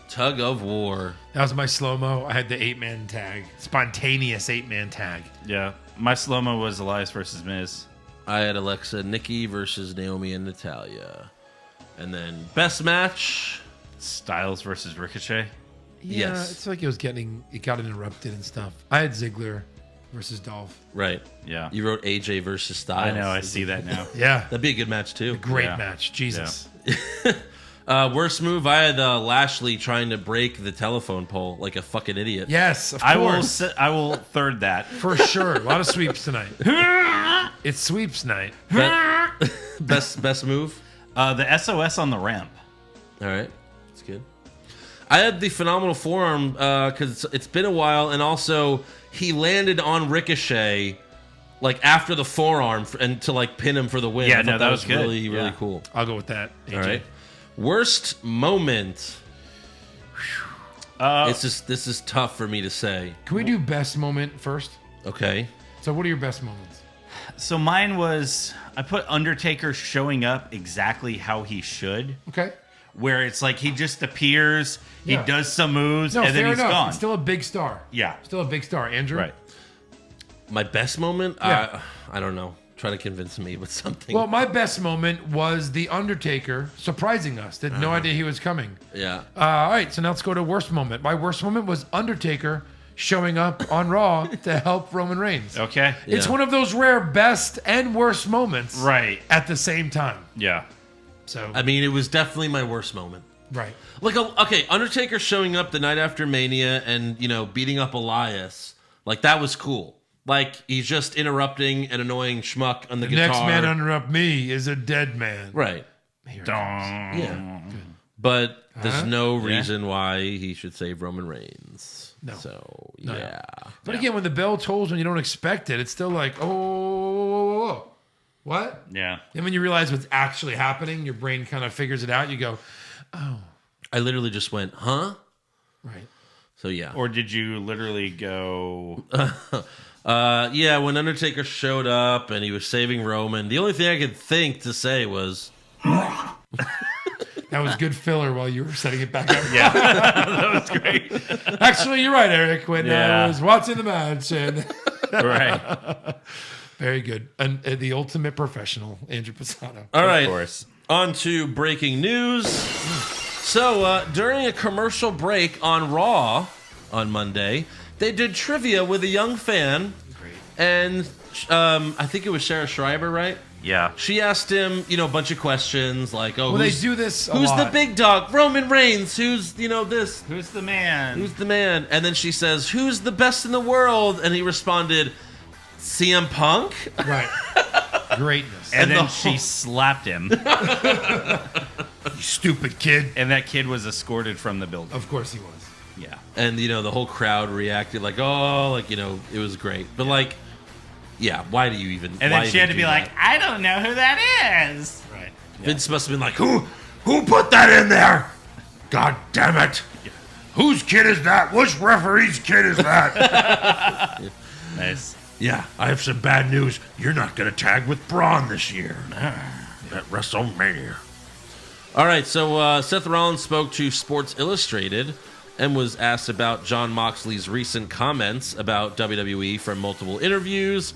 Tug of War. That was my slow-mo. I had the 8-man tag. Spontaneous 8-man tag. Yeah. My slow-mo was Elias versus Miz. I had Alexa, Nikki versus Naomi and Natalya. And then best match? Styles versus Ricochet. Yeah, Yes. it's like it got interrupted and stuff. I had Ziggler versus Dolph. Right. Yeah. You wrote AJ versus Styles. I know, I see that now. Yeah. That'd be a good match, too. Great Yeah. match. Jesus. Worst move, I had Lashley trying to break the telephone pole like a fucking idiot. Yes, of I course. will third that. For sure. A lot of sweeps tonight. It's sweeps night. Best move? The SOS on the ramp. All right. That's good. I had the phenomenal forearm because it's been a while, and also he landed on Ricochet like after the forearm and to like pin him for the win. Yeah, I thought no, that was good. really, really Yeah. cool. I'll go with that. AJ. All right. Worst moment. This is tough for me to say. Can we do best moment first? Okay. So what are your best moments? So mine was, I put Undertaker showing up exactly how he should. Okay. Where it's like he just appears, Yeah. he does some moves, No, and then fair he's enough. gone. It's still a big star. Yeah. Still a big star. Andrew? Right. My best moment? Yeah. I don't know. Try to convince me with something. Well, my best moment was The Undertaker surprising us. Did no idea he was coming. yeah. All right, so now let's go to worst moment. My worst moment was Undertaker showing up on Raw to help Roman Reigns. Okay. It's Yeah. one of those rare best and worst moments Right. at the same time. Yeah. So, I mean, it was definitely my worst moment. right. Like, okay, Undertaker showing up the night after Mania and, beating up Elias. Like, that was cool. Like, he's just interrupting an annoying schmuck on the guitar. Next man to interrupt me is a dead man. Right. Dong. Yeah. But there's no reason why he should save Roman Reigns. No. So, No. yeah. But again, when the bell tolls when you don't expect it, it's still like, oh. What? Yeah. And when you realize what's actually happening, your brain kind of figures it out. You go, oh. I literally just went, huh? Right. So, yeah. Or did you literally go... Yeah, when Undertaker showed up and he was saving Roman, the only thing I could think to say was... That was good filler while you were setting it back up. Yeah, that was great. Actually, you're right, Eric. When I was watching the match, and Right. very good, and the ultimate professional, Andrew Pisano. All right, Of course. on to breaking news. So, during a commercial break on Raw on Monday, they did trivia with a young fan. Great. And I think it was Sarah Schreiber, right? Yeah. She asked him, you know, a bunch of questions like, oh, Well, they do this a who's lot. the big dog? Roman Reigns. Who's, you know, this? Who's the man? Who's the man? And then she says, who's the best in the world? And he responded, CM Punk? Right. Greatness. And then the she slapped him. You stupid kid. And that kid was escorted from the building. Of course he was. Yeah. And, you know, the whole crowd reacted like, oh, like, you know, it was great. But, like, yeah, why do you even... And then she had to be like, I don't know who that is. Right. Vince must have been like, Who put that in there? God damn it. Whose kid is that? Which referee's kid is that? Nice. Yeah, I have some bad news. You're not going to tag with Braun this year. At WrestleMania. All right, so Seth Rollins spoke to Sports Illustrated and was asked about Jon Moxley's recent comments about WWE from multiple interviews.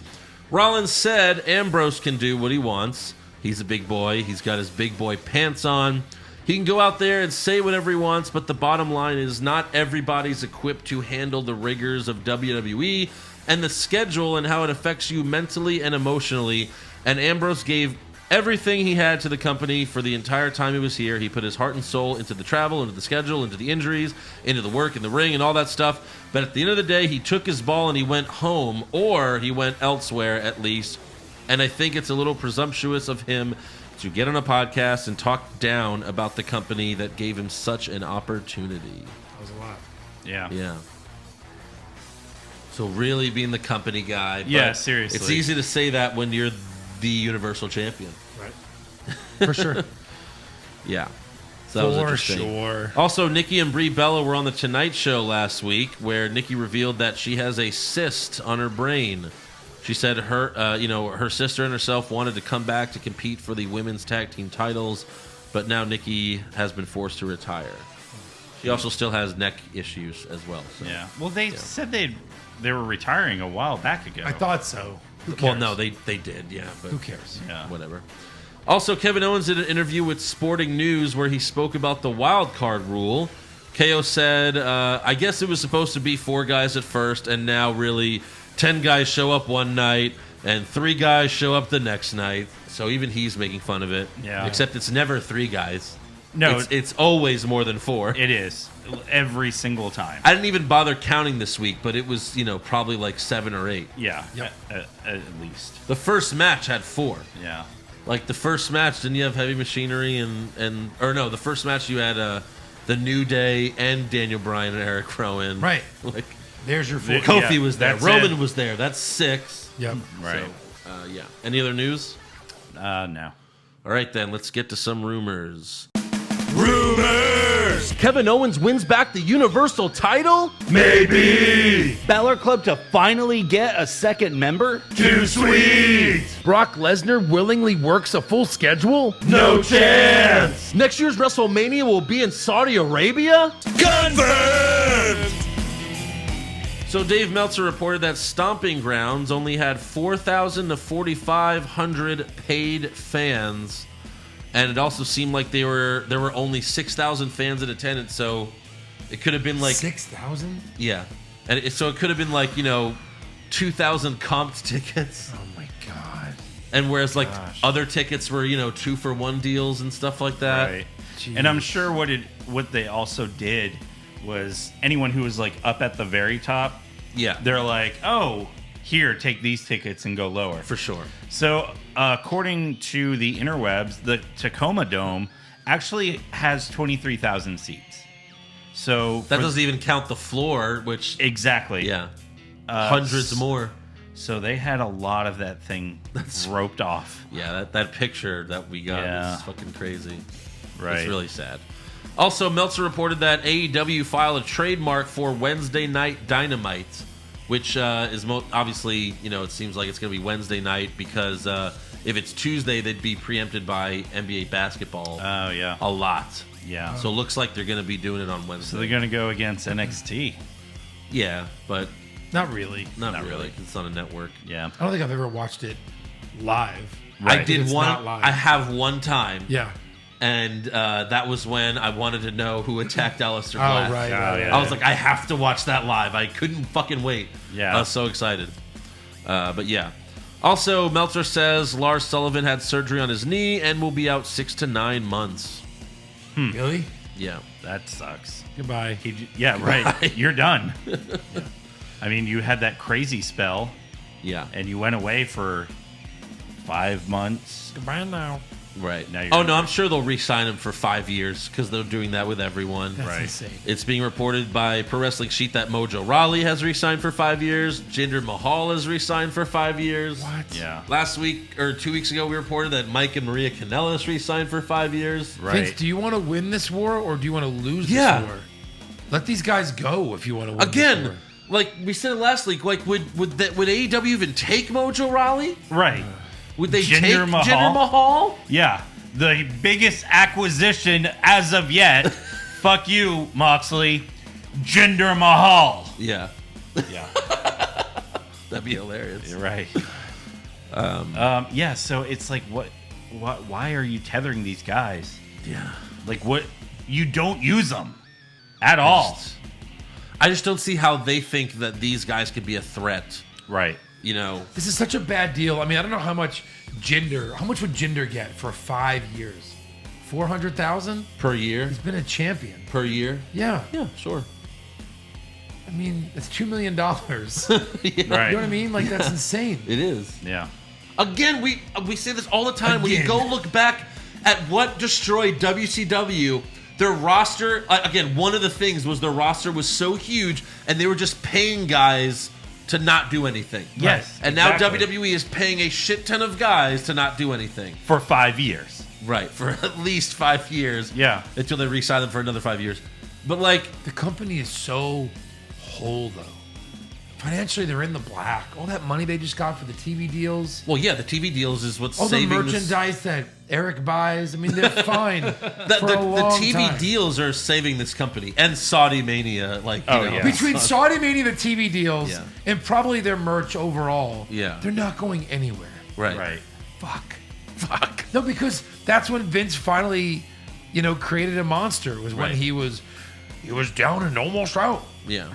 Rollins said Ambrose can do what he wants. He's a big boy. He's got his big boy pants on. He can go out there and say whatever he wants, but the bottom line is not everybody's equipped to handle the rigors of WWE and the schedule and how it affects you mentally and emotionally. And Ambrose gave everything he had to the company for the entire time he was here. He put his heart and soul into the travel, into the schedule, into the injuries, into the work, in the ring, and all that stuff. But at the end of the day, he took his ball and he went home, or he went elsewhere at least. And I think it's a little presumptuous of him to get on a podcast and talk down about the company that gave him such an opportunity. That was a lot. Yeah. Yeah. So really being the company guy. But Yeah, seriously. It's easy to say that when you're the Universal Champion. Right. For sure. Yeah. So that was interesting. Sure. Also, Nikki and Brie Bella were on the Tonight Show last week, where Nikki revealed that she has a cyst on her brain. She said her, her sister and herself wanted to come back to compete for the women's tag team titles, but now Nikki has been forced to retire. She also still has neck issues as well. So. Yeah. Well, they said they were retiring a while back ago. I thought so. Well, no, they did, yeah. But Who cares? Yeah. whatever. Also, Kevin Owens did an interview with Sporting News where he spoke about the wild card rule. KO said, I guess it was supposed to be 4 guys at first, and now really 10 guys show up one night, and 3 guys show up the next night. So even he's making fun of it. Yeah. Except it's never 3 guys. No, It's always more than 4. it is every single time. I didn't even bother counting this week, but it was, probably like 7 or 8. Yeah. Yep. At least. The first match had 4. Yeah. Like the first match, didn't you have Heavy Machinery or no, the first match you had the New Day and Daniel Bryan and Eric Rowan. Right. Like There's your 4. Kofi Yeah, was there. that's Roman it. was there. That's 6. Yep. Right. So, yeah. Any other news? No. All right, then. Let's get to some rumors. Rumors! Kevin Owens wins back the Universal title? Maybe! Balor Club to finally get a second member? Too sweet! Brock Lesnar willingly works a full schedule? No chance! Next year's WrestleMania will be in Saudi Arabia? Confirmed! So Dave Meltzer reported that Stomping Grounds only had 4,000 to 4,500 paid fans. And it also seemed like there were only 6,000 fans in attendance, so it could have been like 6,000? yeah, and so it could have been like 2,000 comped tickets. Oh my god! And whereas like other tickets were 2-for-1 deals and stuff like that. Right. And I'm sure what they also did was anyone who was like up at the very top, Yeah, they're like, oh, here, take these tickets and go lower. for sure. So, according to the interwebs, the Tacoma Dome actually has 23,000 seats. So That doesn't even count the floor, which exactly. yeah, hundreds more. So they had a lot of that thing roped off. Yeah, that picture that we got is fucking crazy. Right. It's really sad. Also, Meltzer reported that AEW filed a trademark for Wednesday Night Dynamite, which is obviously, it seems like it's going to be Wednesday night because if it's Tuesday, they'd be preempted by NBA basketball. Oh, yeah. A lot. Yeah. So it looks like they're going to be doing it on Wednesday. So they're going to go against NXT. Yeah, but Not really. not really. It's on a network. Yeah. I don't think I've ever watched it live. I did It's one. not live. I have one time. Yeah. And that was when I wanted to know who attacked Aleister Black. Right. I was like, I have to watch that live. I couldn't fucking wait. Yeah. I was so excited. But yeah. Also, Meltzer says Lars Sullivan had surgery on his knee and will be out 6 to 9 months. Really? Yeah. That sucks. Goodbye. Right. You're done. I mean, you had that crazy spell. Yeah. And you went away for 5 months. Goodbye now. Right. Now you're Oh, no, I'm sure they'll re-sign him for 5 years because they're doing that with everyone. That's insane. It's being reported by Pro Wrestling Sheet that Mojo Rawley has re-signed for 5 years. Jinder Mahal has re-signed for 5 years. What? Yeah. Last week, or 2 weeks ago, we reported that Mike and Maria Kanellis re-signed for 5 years. Right. Vince, do you want to win this war or do you want to lose Yeah. this war? Let these guys go if you want to win this Again, war. like we said last week, like would AEW even take Mojo Rawley? Right. Would they Jinder take Mahal? Jinder Mahal? Yeah. The biggest acquisition as of yet. Fuck you, Moxley. Jinder Mahal. Yeah. Yeah. That'd be hilarious. You're right. Yeah, so it's like, why are you tethering these guys? Yeah. Like, what? You don't use them at all. I just don't see how they think that these guys could be a threat. Right. This is such a bad deal. I mean, I don't know how much would Jinder get for 5 years? 400,000 per year. He's been a champion Per year? Yeah. Yeah, sure. I mean, it's $2 million. Yeah. You know what I mean? Like, that's insane. It is. Yeah. Again, we say this all the time. When you Again. go look back at what destroyed WCW, their roster, again, one of the things was their roster was so huge, and they were just paying guys to not do anything. Yes, And now exactly. WWE is paying a shit ton of guys to not do anything. For 5 years. Right, for at least 5 years. Yeah. Until they re-sign them for another 5 years. But like, The company is so whole, though. Financially, they're in the black. All that money they just got for the TV deals. well, yeah, the TV deals is what's All the saving this- merchandise that Eric buys. I mean, they're fine The for a long TV time. deals are saving this company and Saudi Mania. Like, Oh, you know, yeah. Between Saudi Mania, the TV deals, Yeah. and probably their merch overall, Yeah. they're not going anywhere. right, Right. Fuck. No, because that's when Vince finally, created a monster. Was when Right. he was down and almost out. Yeah.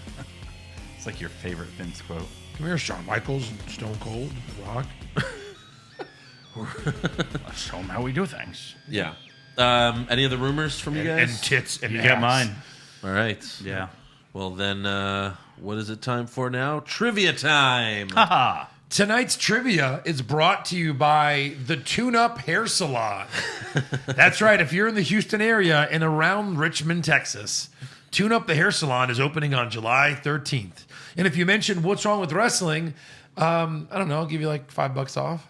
It's like your favorite Vince quote. Come here, Shawn Michaels, Stone Cold, The Rock. Let's show them how we do things. Yeah. Any other rumors from you guys? And tits and You ass. get mine. All right. Yeah. Well, then, what is it time for now? Trivia time. Haha. Tonight's trivia is brought to you by the Tune Up Hair Salon. That's right. If you're in the Houston area and around Richmond, Texas, Tune Up the Hair Salon is opening on July 13th. And if you mention What's Wrong with Wrestling, I don't know, I'll give you like $5 off.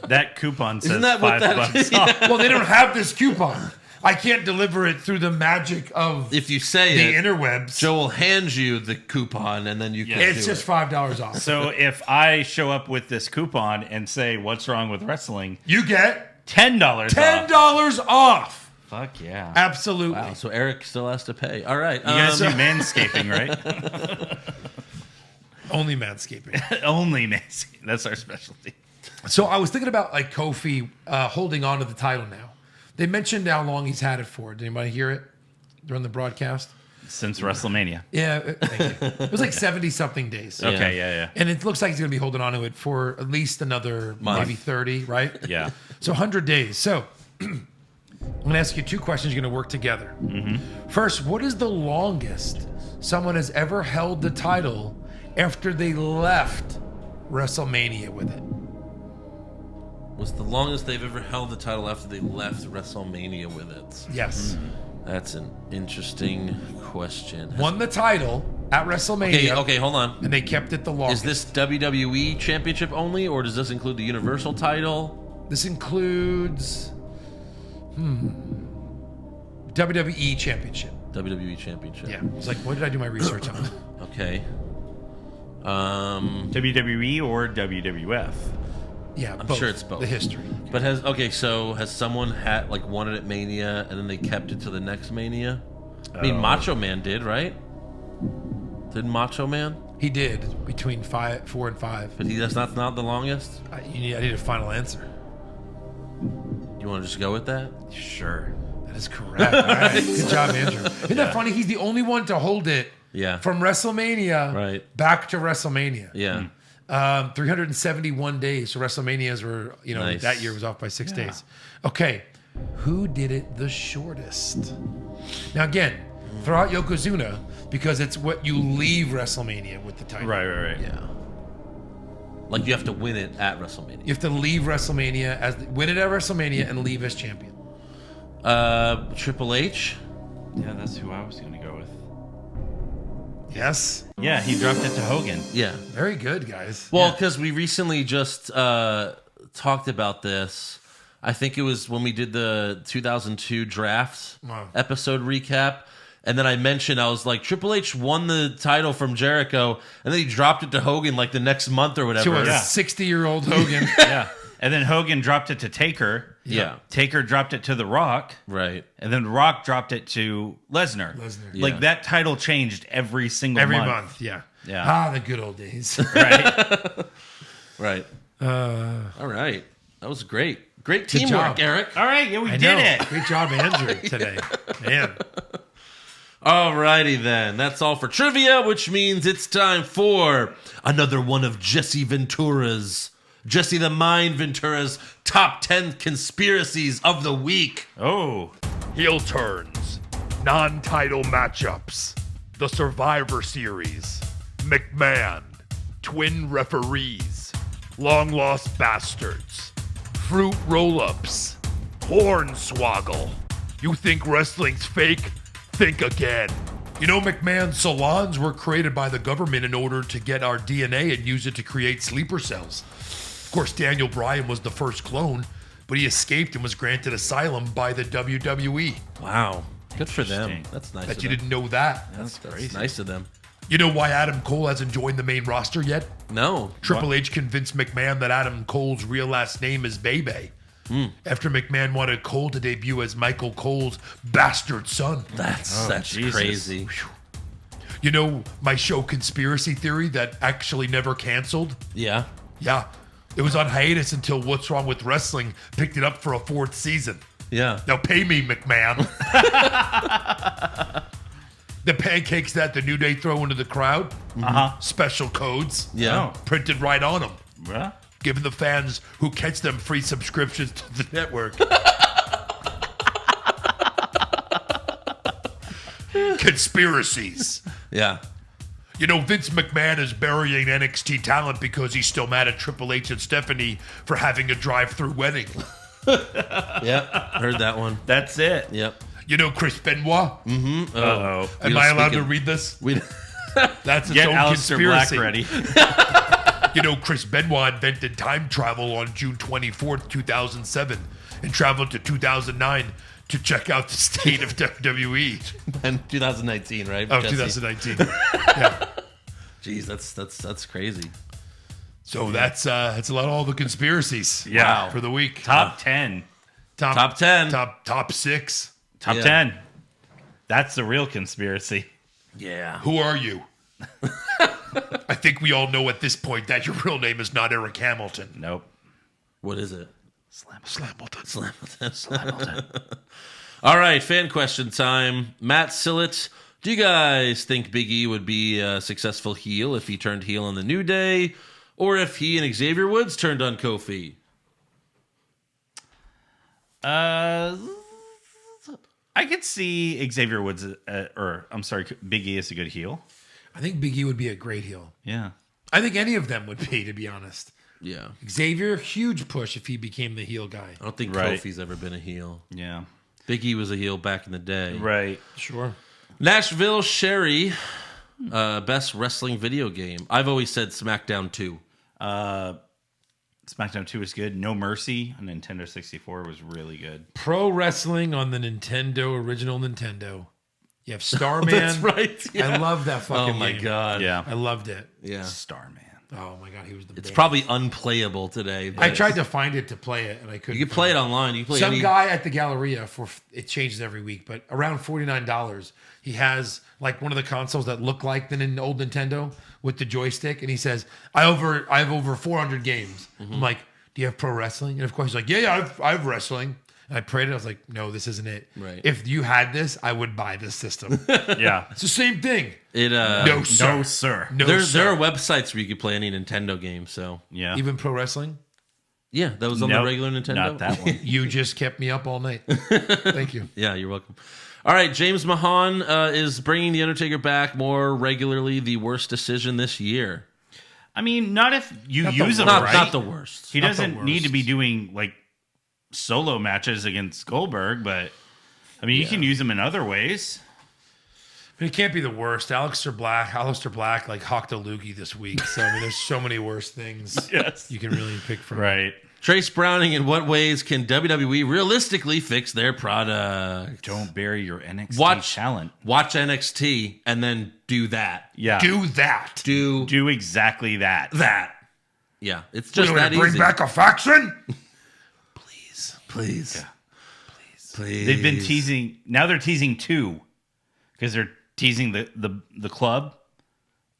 That coupon says Isn't that what $5 that- off. Well, they don't have this coupon. I can't deliver it through the magic of If you say the it, interwebs. Joe will hand you the coupon, and then you can It's do just it. $5 off. So if I show up with this coupon and say, "What's wrong with wrestling?" You get $10 off. $10 off. Fuck yeah. Absolutely. Wow, so Eric still has to pay. All right. You guys do manscaping, right? Only manscaping. Only manscaping. That's our specialty. So I was thinking about like Kofi holding on to the title now. They mentioned how long he's had it for. Did anybody hear it during the broadcast? Since WrestleMania. Yeah, thank you. It was like 70-something days. Okay, yeah. And it looks like he's going to be holding on to it for at least another maybe 30, right? Yeah. So 100 days. So I'm going to ask you two questions. You're going to work together. First, what is the longest someone has ever held the title after they left WrestleMania with it? Was the longest they've ever held the title after they left WrestleMania with it? Yes. That's an interesting question. Won the title at WrestleMania. Okay, hold on. And they kept it the longest. Is this WWE Championship only, or does this include the Universal title? This includes WWE Championship. WWE Championship. Yeah. It's like, what did I do my research on? Okay. WWE or WWF? Yeah, I'm both. sure it's both. The history. But has someone had like won it at Mania and then they kept it to the next Mania? I mean, Macho Man did, right? Did Macho Man? He did between 4 and 5. But that's not the longest. I need a final answer. You want to just go with that? Sure. That is correct. All right. Good job, Andrew. Isn't that funny? He's the only one to hold it. Yeah. From WrestleMania back to WrestleMania. Yeah. 371 days. So WrestleManias were, Nice. that year was off by 6 days. Okay. Who did it the shortest? Now, again, throw out Yokozuna because it's what you leave WrestleMania with the title. Right. Yeah. Like you have to win it at WrestleMania. You have to leave WrestleMania win it at WrestleMania and leave as champion. Triple H. Yeah, that's who I was going to go with. Yes. Yeah, he dropped it to Hogan. Yeah. Very good, guys. Well, because we recently just talked about this. I think it was when we did the 2002 draft episode recap. And then I mentioned, I was like, Triple H won the title from Jericho, and then he dropped it to Hogan like the next month or whatever. To a 60-year-old Hogan. Yeah. And then Hogan dropped it to Taker. Yeah. Taker dropped it to The Rock. Right. And then The Rock dropped it to Lesnar. Like that title changed every single month. Every month, yeah. Yeah. Ah, the good old days. Right. Right. All right. That was great. Great Good teamwork, job. Eric. All right. Yeah, we I did know. it. Great job, Andrew, today. Man. Alrighty then. That's all for trivia, which means it's time for another one of Jesse Ventura's, Jesse the Mind Ventura's top 10 conspiracies of the week. Oh. Heel turns, non-title matchups, the Survivor Series, McMahon, twin referees, long-lost bastards, fruit roll-ups, hornswoggle. You think wrestling's fake? Think again. You know, McMahon salons were created by the government in order to get our DNA and use it to create sleeper cells. Of course, Daniel Bryan was the first clone, but he escaped and was granted asylum by the WWE. Wow. Good for them. That's nice. Bet you didn't know that. That's nice of them. You know why Adam Cole hasn't joined the main roster yet? No. Triple H convinced McMahon that Adam Cole's real last name is Bebe. After McMahon wanted Cole to debut as Michael Cole's bastard son. That's crazy. You know my show Conspiracy Theory that actually never canceled? Yeah. Yeah. It was on hiatus until What's Wrong with Wrestling picked it up for a 4th season. Yeah. Now pay me, McMahon. The pancakes that the New Day throw into the crowd, special codes, printed right on them. Yeah. Giving the fans who catch them free subscriptions to the network. Conspiracies. Yeah. You know, Vince McMahon is burying NXT talent because he's still mad at Triple H and Stephanie for having a drive-through wedding. Yep. Heard that one. That's it. Yep. You know Chris Benoit? Mm-hmm. Uh-oh. Am I allowed to read this? That's its Get own Alistair conspiracy. Black ready. You know, Chris Benoit invented time travel on June 24th, 2007, and traveled to 2009 to check out the state of WWE. And 2019, right? Oh, Jesse? 2019. Yeah. Jeez, that's crazy. So that's a lot of all the conspiracies. Yeah. For the week. Top 10. Top 10. Top 6. Top 10. That's the real conspiracy. Yeah. Who are you? I think we all know at this point that your real name is not Eric Hamilton. Nope. What is it? Slamilton. All right, fan question time. Matt Sillett, do you guys think Big E would be a successful heel if he turned heel on the New Day, or if he and Xavier Woods turned on Kofi? I could see Xavier Woods, Big E is a good heel. I think Big E would be a great heel. Yeah. I think any of them would be, to be honest. Yeah. Xavier, huge push if he became the heel guy. I don't think Kofi's ever been a heel. Yeah. Big E was a heel back in the day. Right. Sure. Nashville Sherry, Best wrestling video game. I've always said SmackDown 2. SmackDown 2 was good. No Mercy on Nintendo 64 was really good. Pro wrestling on the original Nintendo. You have Starman. That's right. Yeah. I love that fucking game. Oh my god. Yeah. I loved it. Yeah. Starman. Oh my god, he was the It's best. probably unplayable today. I but tried to find it to play it, and I couldn't. You can play it online. You can play Some any... guy at the Galleria it changes every week, but around $49, he has like one of the consoles that look like the old Nintendo with the joystick, and he says, "I have over 400 games." I'm like, "Do you have pro wrestling?" And of course, he's like, "Yeah, I have wrestling." And I prayed it. I was like, "No, this isn't it. Right. If you had this, I would buy this system." Yeah. It's the same thing. It No, sir. No, sir. No, there sir. are websites where you can play any Nintendo game. So Yeah. Even pro wrestling. yeah, that was on Nope, the regular Nintendo. Not that one. You just kept me up all night. Thank you. Yeah, you're welcome. All right, James Mahan is bringing The Undertaker back more regularly. The worst decision this year. I mean, not if you Not the use him worst. right. Not the worst. He Not the doesn't need to worst. be doing like solo matches against Goldberg, but I mean, you can use him in other ways. But it can't be the worst. Aleister Black like hawked a loogie this week. So I mean, there's so many worse things you can really pick from. Right. Trace Browning, in what ways can WWE realistically fix their product? Don't bury your NXT Watch talent. Watch NXT and then do that. Yeah. Do that. Do exactly that. that. Yeah, it's We're just going that to bring easy. back a faction? Please. Please. They've been teasing. Now they're teasing 2 because they're teasing the club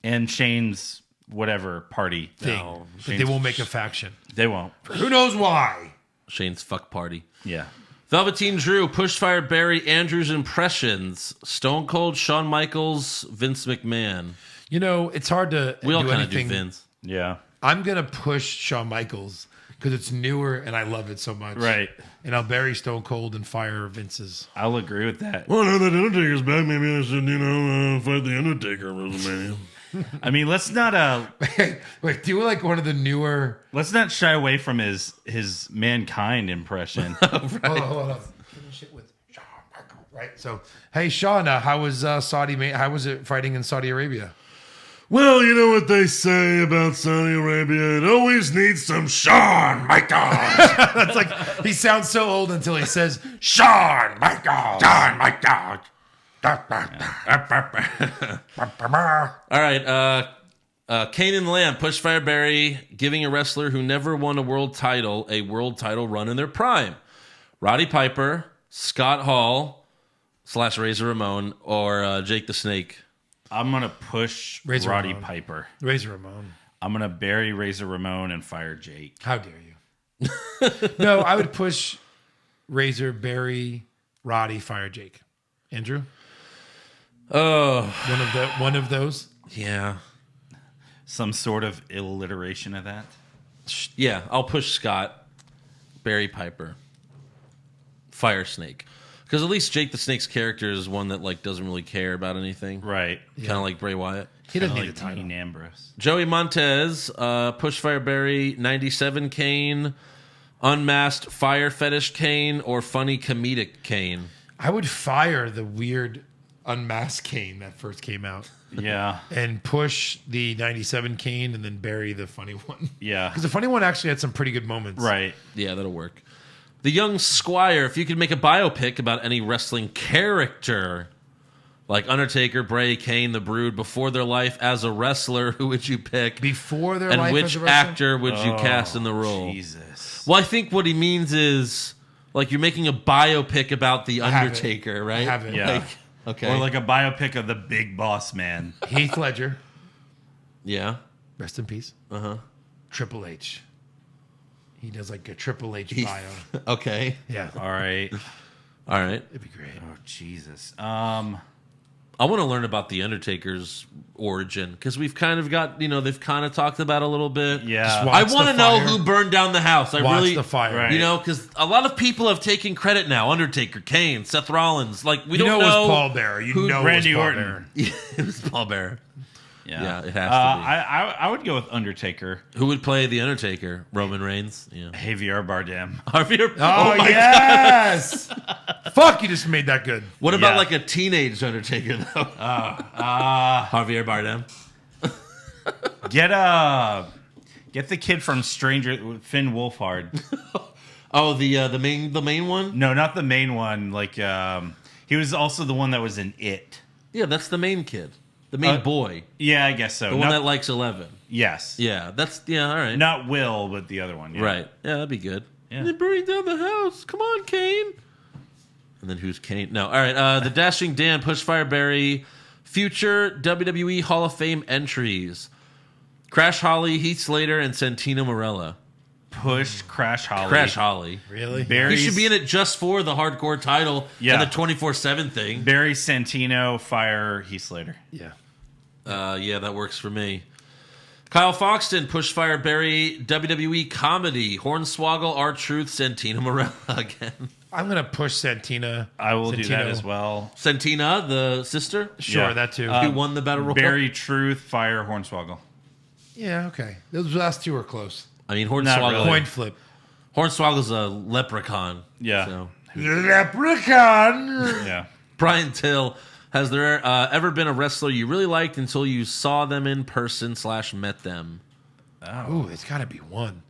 and Shane's whatever party Thing. No, But Shane's- they won't make a faction. They won't. Who knows why? Shane's fuck party. Yeah. Velveteen Drew, Pushfire Barry Andrews impressions. Stone Cold, Shawn Michaels, Vince McMahon. You know, it's hard to We all do kind of do anything. Vince. Yeah. I'm going to push Shawn Michaels because it's newer and I love it so much. Right. And I'll bury Stone Cold and fire Vince's. I'll agree with that. Well, now that Undertaker's back, maybe I should, fight the Undertaker at WrestleMania. I mean, let's not Wait, do like one of the newer. let's not shy away from his Mankind impression. Hold on. Finish it with Shawn Michaels. Right. So, hey, Shawn, how was How was it fighting in Saudi Arabia? Well, you know what they say about Saudi Arabia? It always needs some Shawn Michaels. That's like he sounds so old until he says Shawn Michaels. Shawn Michaels. All right, Kane and Lamb, Pushfire Barry, giving a wrestler who never won a world title run in their prime. Roddy Piper, Scott Hall / Razor Ramon, or Jake the Snake. I'm gonna push Razor Roddy Ramon. Piper. Razor Ramon. I'm gonna bury Razor Ramon and fire Jake. How dare you? No, I would push Razor, Barry, Roddy, fire Jake. Andrew? Oh, One of those? yeah. Some sort of alliteration of that. Yeah, I'll push Scott, Barry Piper, Fire Snake. Because at least Jake the Snake's character is one that like doesn't really care about anything. Right. Kind of like Bray Wyatt. He doesn't Kinda need a title. Dean Ambrose. Joey Montez, Pushfire Barry, 97 Kane, Unmasked Fire Fetish Kane, or Funny Comedic Kane. I would fire the weird unmasked Kane that first came out Yeah. and push the 97 Kane and then bury the funny one. Yeah. Because the funny one actually had some pretty good moments. Right. Yeah, that'll work. The Young Squire, if you could make a biopic about any wrestling character, like Undertaker, Bray, Kane, The Brood, before their life as a wrestler, who would you pick? Before their and life which as a wrestler? actor would you cast in the role? Jesus. Well, I think what he means is like you're making a biopic about the have it. Undertaker, right? I have it. Yeah. Like, okay. Or like a biopic of the big boss man. Heath Ledger. yeah. Rest in peace. Triple H. He does like a Triple H bio. Okay. Yeah. All right. All right. It'd be great. Oh Jesus. I want to learn about the Undertaker's origin because we've kind of got, they've kind of talked about it a little bit. Yeah. Just I watch want the to know fire. who burned down the house. I Watch really, the fire. Right. because a lot of people have taken credit now. Undertaker, Kane, Seth Rollins. Like we You don't know it know. was Paul Bearer. You who- know Randy it was Paul Orton. Bearer. Yeah, it was Paul Bearer. Yeah, it has to be. I would go with Undertaker. Who would play the Undertaker? Roman Reigns. Yeah. Javier Bardem. Oh, yes. Fuck, you just made that good. What about like a teenage Undertaker though? Javier Bardem. Get the kid from Stranger, Finn Wolfhard. Oh, the main one? No, not the main one. Like he was also the one that was in It. Yeah, that's the main kid. The main boy. Yeah, I guess so. The one that likes 11. Yes. Yeah, all right. Not Will, but the other one. Yeah. Right. Yeah, that'd be good. Yeah. And then burning down the house. Come on, Kane. And then who's Kane? No. All right. The Dashing Dan, Pushfire Barry, future WWE Hall of Fame entries. Crash Holly, Heath Slater, and Santino Marella. Push Crash Holly. Crash Holly. Really? Barry's, He should be in it just for the hardcore title and the 24/7 thing. Barry Santino, fire Heath Slater. Yeah. Yeah, that works for me. Kyle Foxton, Pushfire Barry, WWE Comedy, Hornswoggle, R-Truth, Santino Marella again. I'm going to push Santina. I will do that as well. Santina, the sister? Sure, that too. Who won the Battle Royal? Barry Truth, fire Hornswoggle. Yeah, okay. Those last two are close. I mean, Hornswoggle. Really. Coin flip. Hornswoggle's a leprechaun. Yeah. So. Leprechaun. Yeah. Brian Till, has there ever been a wrestler you really liked until you saw them in person / met them? Oh, it's got to be one.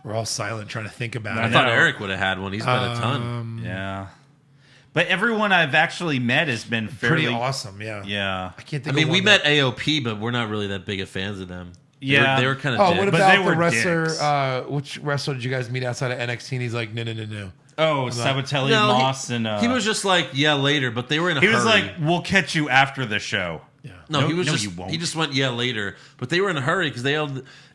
We're all silent trying to think about I it. thought Eric would have had one. He's got a ton. Yeah. But everyone I've actually met has been fairly pretty awesome, yeah. Yeah. I can't think I mean, of we one met AOP, but we're not really that big of fans of them. Yeah. They were kind of Oh, dead. what But about they the were wrestler? dicks. Which wrestler did you guys meet outside of NXT? And he's like, no. Oh, Sabatelli, No, Moss, and... he was just like, yeah, later, but they were in a He hurry. was like, we'll catch you after the show. Yeah. No, he was you won't. he just went, yeah, later. But they were in a hurry because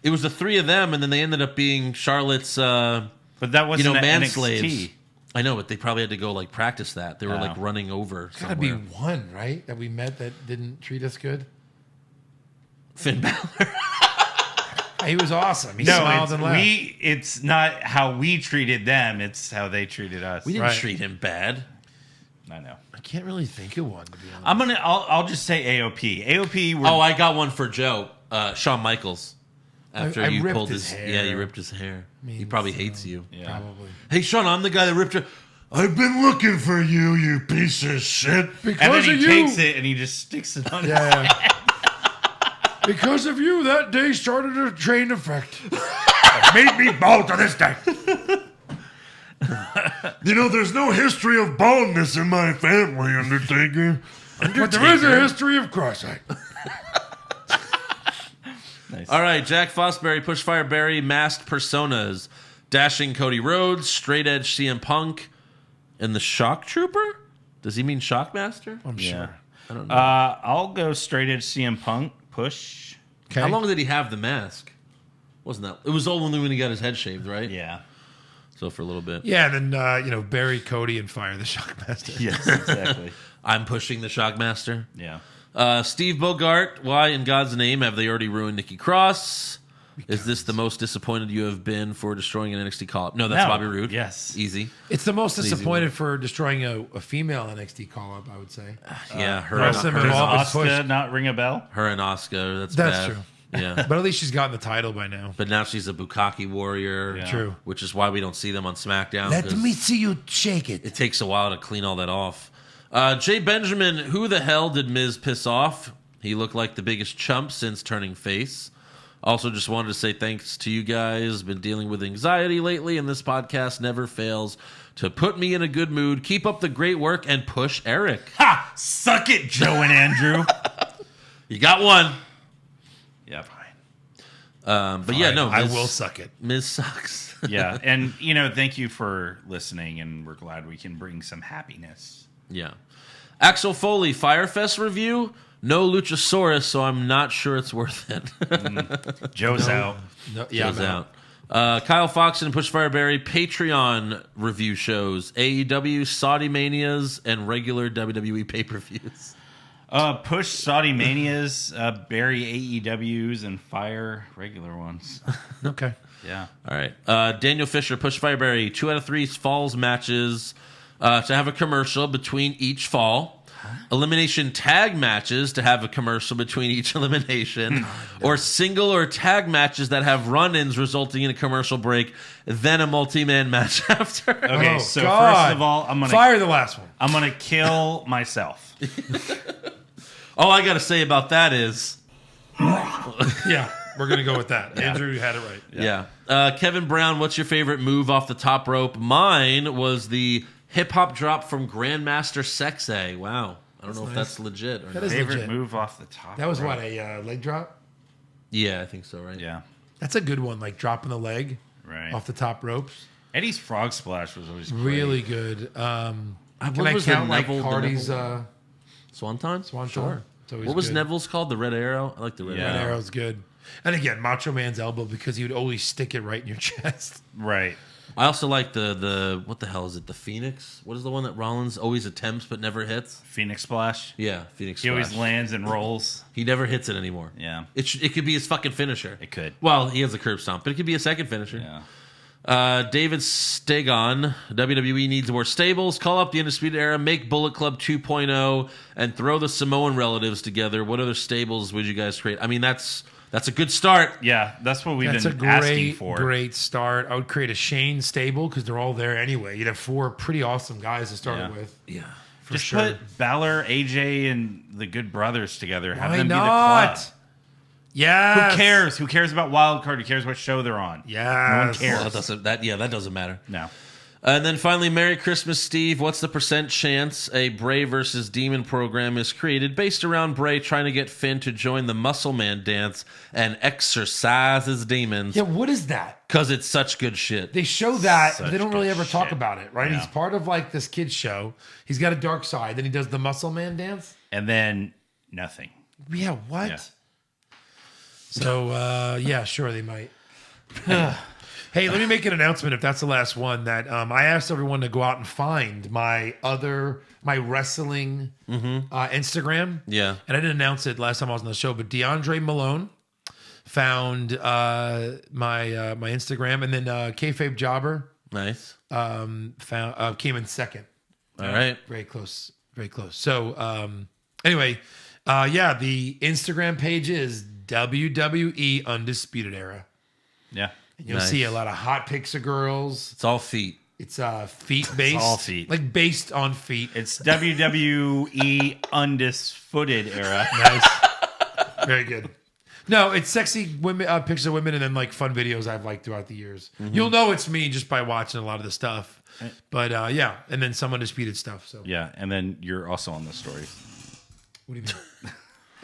it was the three of them, and then they ended up being Charlotte's, But that wasn't an man NXT. slaves. I know, but they probably had to go like practice that. They were Yeah. like running over. It's got to be one, right? That we met that didn't treat us good. Finn Balor. He was awesome. He No, smiled and laughed. it's not how we treated them. It's how they treated us. We didn't Right. treat him bad. I know. I can't really think of one, to be honest. I'll just say AOP. AOP. Oh, I got one for Joe. Shawn Michaels. After I you ripped pulled his his hair. yeah, you ripped his hair. He probably hates you. Yeah. Probably. Hey, Sean, I'm the guy that ripped your. I've been looking for you, you piece of shit. And then Because he of you. takes it and he just sticks it on. Yeah. Because of you, that day started a chain effect. Made me bald to this day. You know, there's no history of baldness in my family, Undertaker. But there is a history of cross-eyed. Nice. All right, Jack Fosbury, Pushfire Barry, Masked Personas, Dashing Cody Rhodes, Straight Edge CM Punk, and the Shock Trooper? Does he mean Shockmaster? I'm sure. I don't know. I'll go straight edge CM Punk. Push. Okay. How long did he have the mask? Wasn't that? It was only when he got his head shaved, right? Yeah. So for a little bit. Yeah, and then, Barry, Cody, and Fire the Shockmaster. Yes, exactly. I'm pushing the Shockmaster. Yeah. Steve Bogart, why in God's name have they already ruined Nikki Cross? Is this the most disappointed you have been for destroying an NXT call-up? No, that's No. Bobby Roode. Yes. Easy. It's the most An easy disappointed for destroying a female NXT call-up, I would say. Yeah, her, rest of them her, have all been Asuka pushed. not ring a bell? her and Asuka. That's That's bad. true. Yeah. But at least she's gotten the title by now. But now she's a Bukkake warrior. Yeah. True. Which is why we don't see them on SmackDown. Let 'cause me see you shake it. It takes a while to clean all that off. Jay Benjamin, who the hell did Miz piss off? He looked like the biggest chump since turning face. Also, just wanted to say thanks to you guys. Been dealing with anxiety lately, and this podcast never fails to put me in a good mood. Keep up the great work and push Eric. Ha! Suck it, Joe and Andrew. You got one. Yeah. But yeah, no, I Miz- will suck it. Miz sucks. Yeah. And, thank you for listening, and we're glad we can bring some happiness. Yeah. Axel Foley, Firefest review. No Luchasaurus, so I'm not sure it's worth it. Joe's out. No, yeah, Goes I'm out. Kyle Fox and Pushfire Barry Patreon review shows, AEW, Saudi Manias, and regular WWE pay-per-views. Push Saudi Manias, bury AEWs, and fire regular ones. Okay. Yeah. All right. Daniel Fisher, Pushfire Barry, 2 out of 3 falls matches to have a commercial between each fall. elimination tag matches to have a commercial between each elimination, or single or tag matches that have run-ins resulting in a commercial break, then a multi-man match after. Okay, Oh, so God. first of all, I'm gonna Fire the last one. I'm gonna kill myself. All I got to say about that is, Yeah, we're going to go with that. Andrew had it right. yeah. Kevin Brown, what's your favorite move off the top rope? Mine was the hip-hop drop from Grandmaster Sexay. Wow. I don't know if that's legit or That not. is Favorite legit. move off the top. That was rope. what, a leg drop? Yeah, I think so, right? Yeah, That's a good one, like dropping the leg right. off the top ropes. Eddie's frog splash was always great. Really good. Can What I was the count like Neville- the Hardy's Neville- Swanton? Swanton? Sure. It's always What was good. Neville's called? The Red Arrow? I like the Red Yeah. Red Arrow. Arrow's good. And again, Macho Man's elbow, because he would always stick it right in your chest. Right. I also like the what the hell is it? The Phoenix? What is the one that Rollins always attempts but never hits? Phoenix splash. Yeah, Phoenix He always Splash. lands and rolls. He never hits it anymore. Yeah. It could be his fucking finisher. It could. Well, he has a curb stomp, but it could be a second finisher. Yeah. David Stegon, WWE needs more stables. Call up the Undisputed Era, make Bullet Club 2.0, and throw the Samoan relatives together. What other stables would you guys create? I mean, that's a good start. Yeah, that's what we've That's a been asking great, for. great start. I would create a Shane stable because they're all there anyway. You'd have 4 pretty awesome guys to start it with. Yeah, for Just sure. put Balor, AJ, and the Good Brothers together. Have Why them not? be the club. Yes. Who cares? Who cares about Wild Card? Who cares what show they're on? Yes. No one cares. Well, that doesn't matter. No. And then finally, Merry Christmas, Steve. What's the % chance a Bray versus Demon program is created based around Bray trying to get Finn to join the Muscle Man dance and exercise his demons? Yeah, what is that? Because it's such good shit. They show that, but Such they don't really good ever talk shit. about it, right? Yeah. He's part of like this kid's show. He's got a dark side. Then he does the Muscle Man dance. And then nothing. Yeah, what? Yeah. So, yeah, sure, they might. Hey, let me make an announcement if that's the last one that I asked everyone to go out and find my wrestling Instagram. Yeah. And I didn't announce it last time I was on the show, but DeAndre Malone found my Instagram, and then Kayfabe Jobber Nice. came in second. All right. Very close. Very close. So anyway, yeah, the Instagram page is WWE Undisputed Era. Yeah. You'll Nice. see a lot of hot pics of girls. It's all feet. It's feet based. all feet. Like based on feet. It's WWE Undisputed Era. Nice. Very good. No, it's sexy women pictures of women and then like fun videos I've liked throughout the years. You'll know it's me just by watching a lot of the stuff. But yeah, and then some undisputed stuff. So Yeah, and then you're also on the stories. what do you mean?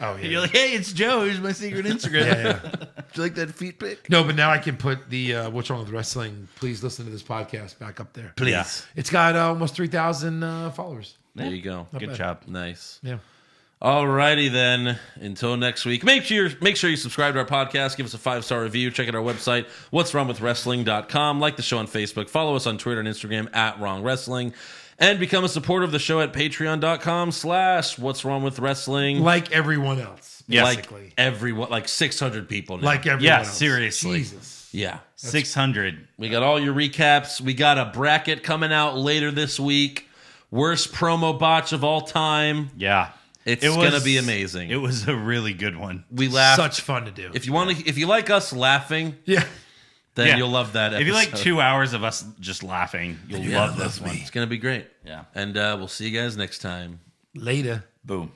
Oh yeah. You're like, hey, it's Joe. Here's my secret Instagram. Yeah. Do you like that feet pic? No, but now I can put the What's Wrong with Wrestling. Please listen to this podcast back up there. Please. Yeah. It's got almost 3,000 followers. There you go. Good bad. job. Nice. Yeah. Alrighty then. Until next week. Make sure you subscribe to our podcast. Give us a 5-star review. Check out our website, what'swrongwithwrestling.com. Like the show on Facebook. Follow us on Twitter and Instagram @WrongWrestling. And become a supporter of the show at patreon.com/what'swrongwithwrestling. Like everyone else. Basically. Like everyone, like 600 people now. Like everyone Yeah, else. seriously. Jesus. yeah. 600. We got all your recaps. We got a bracket coming out later this week. Worst promo botch of all time. Yeah. It's It gonna was- be amazing. It was a really good one. We laughed. Such fun to do. If you like us laughing, Yeah. then Yeah. you'll love that episode. If you like 2 hours of us just laughing, you'll love this one. It's gonna be great. Yeah. And we'll see you guys next time. Later. Boom.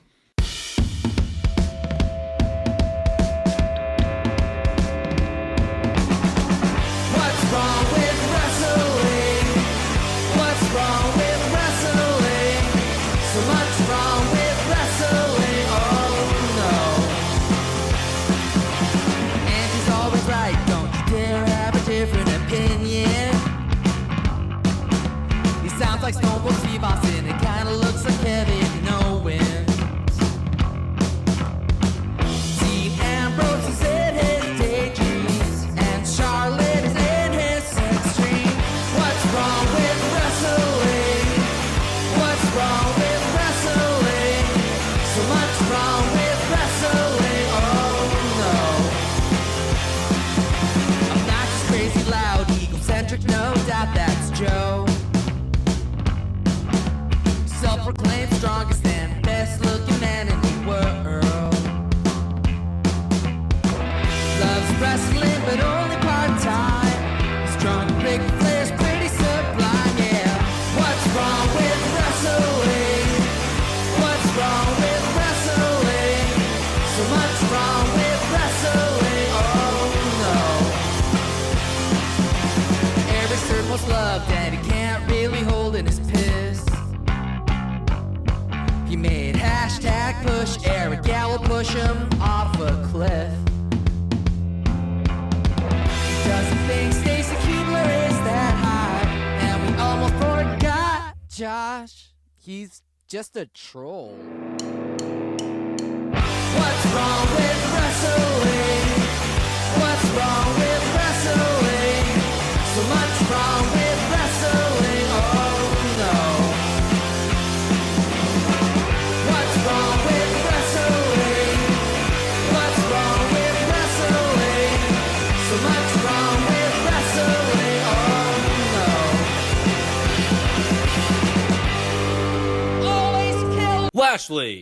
What's wrong with wrestling? What's wrong with wrestling? So much wrong with wrestling. Oh no. And he's always right. Don't you dare have a different opinion. He sounds like Stone Cold Steve Austin. It kinda looks like Kevin Owens. Dean Ambrose is in his daydreams, and Charlotte is in his sex dream. What's wrong with wrestling? What's wrong with wrestling? So much wrong with wrestling. Oh no. Obnoxious, crazy, loud, egocentric, no doubt that's Joe. Self-proclaimed strongest and best. Hashtag push Eric, yeah, we'll push him off a cliff. He doesn't think Stacy Keebler is that high, and we almost forgot Josh. He's just a troll. What's wrong with wrestling? What's wrong with wrestling? So much wrong with wrestling, oh no. What's wrong with wrestling? What's wrong with wrestling? So much wrong with wrestling, oh no. Always kill Lashley.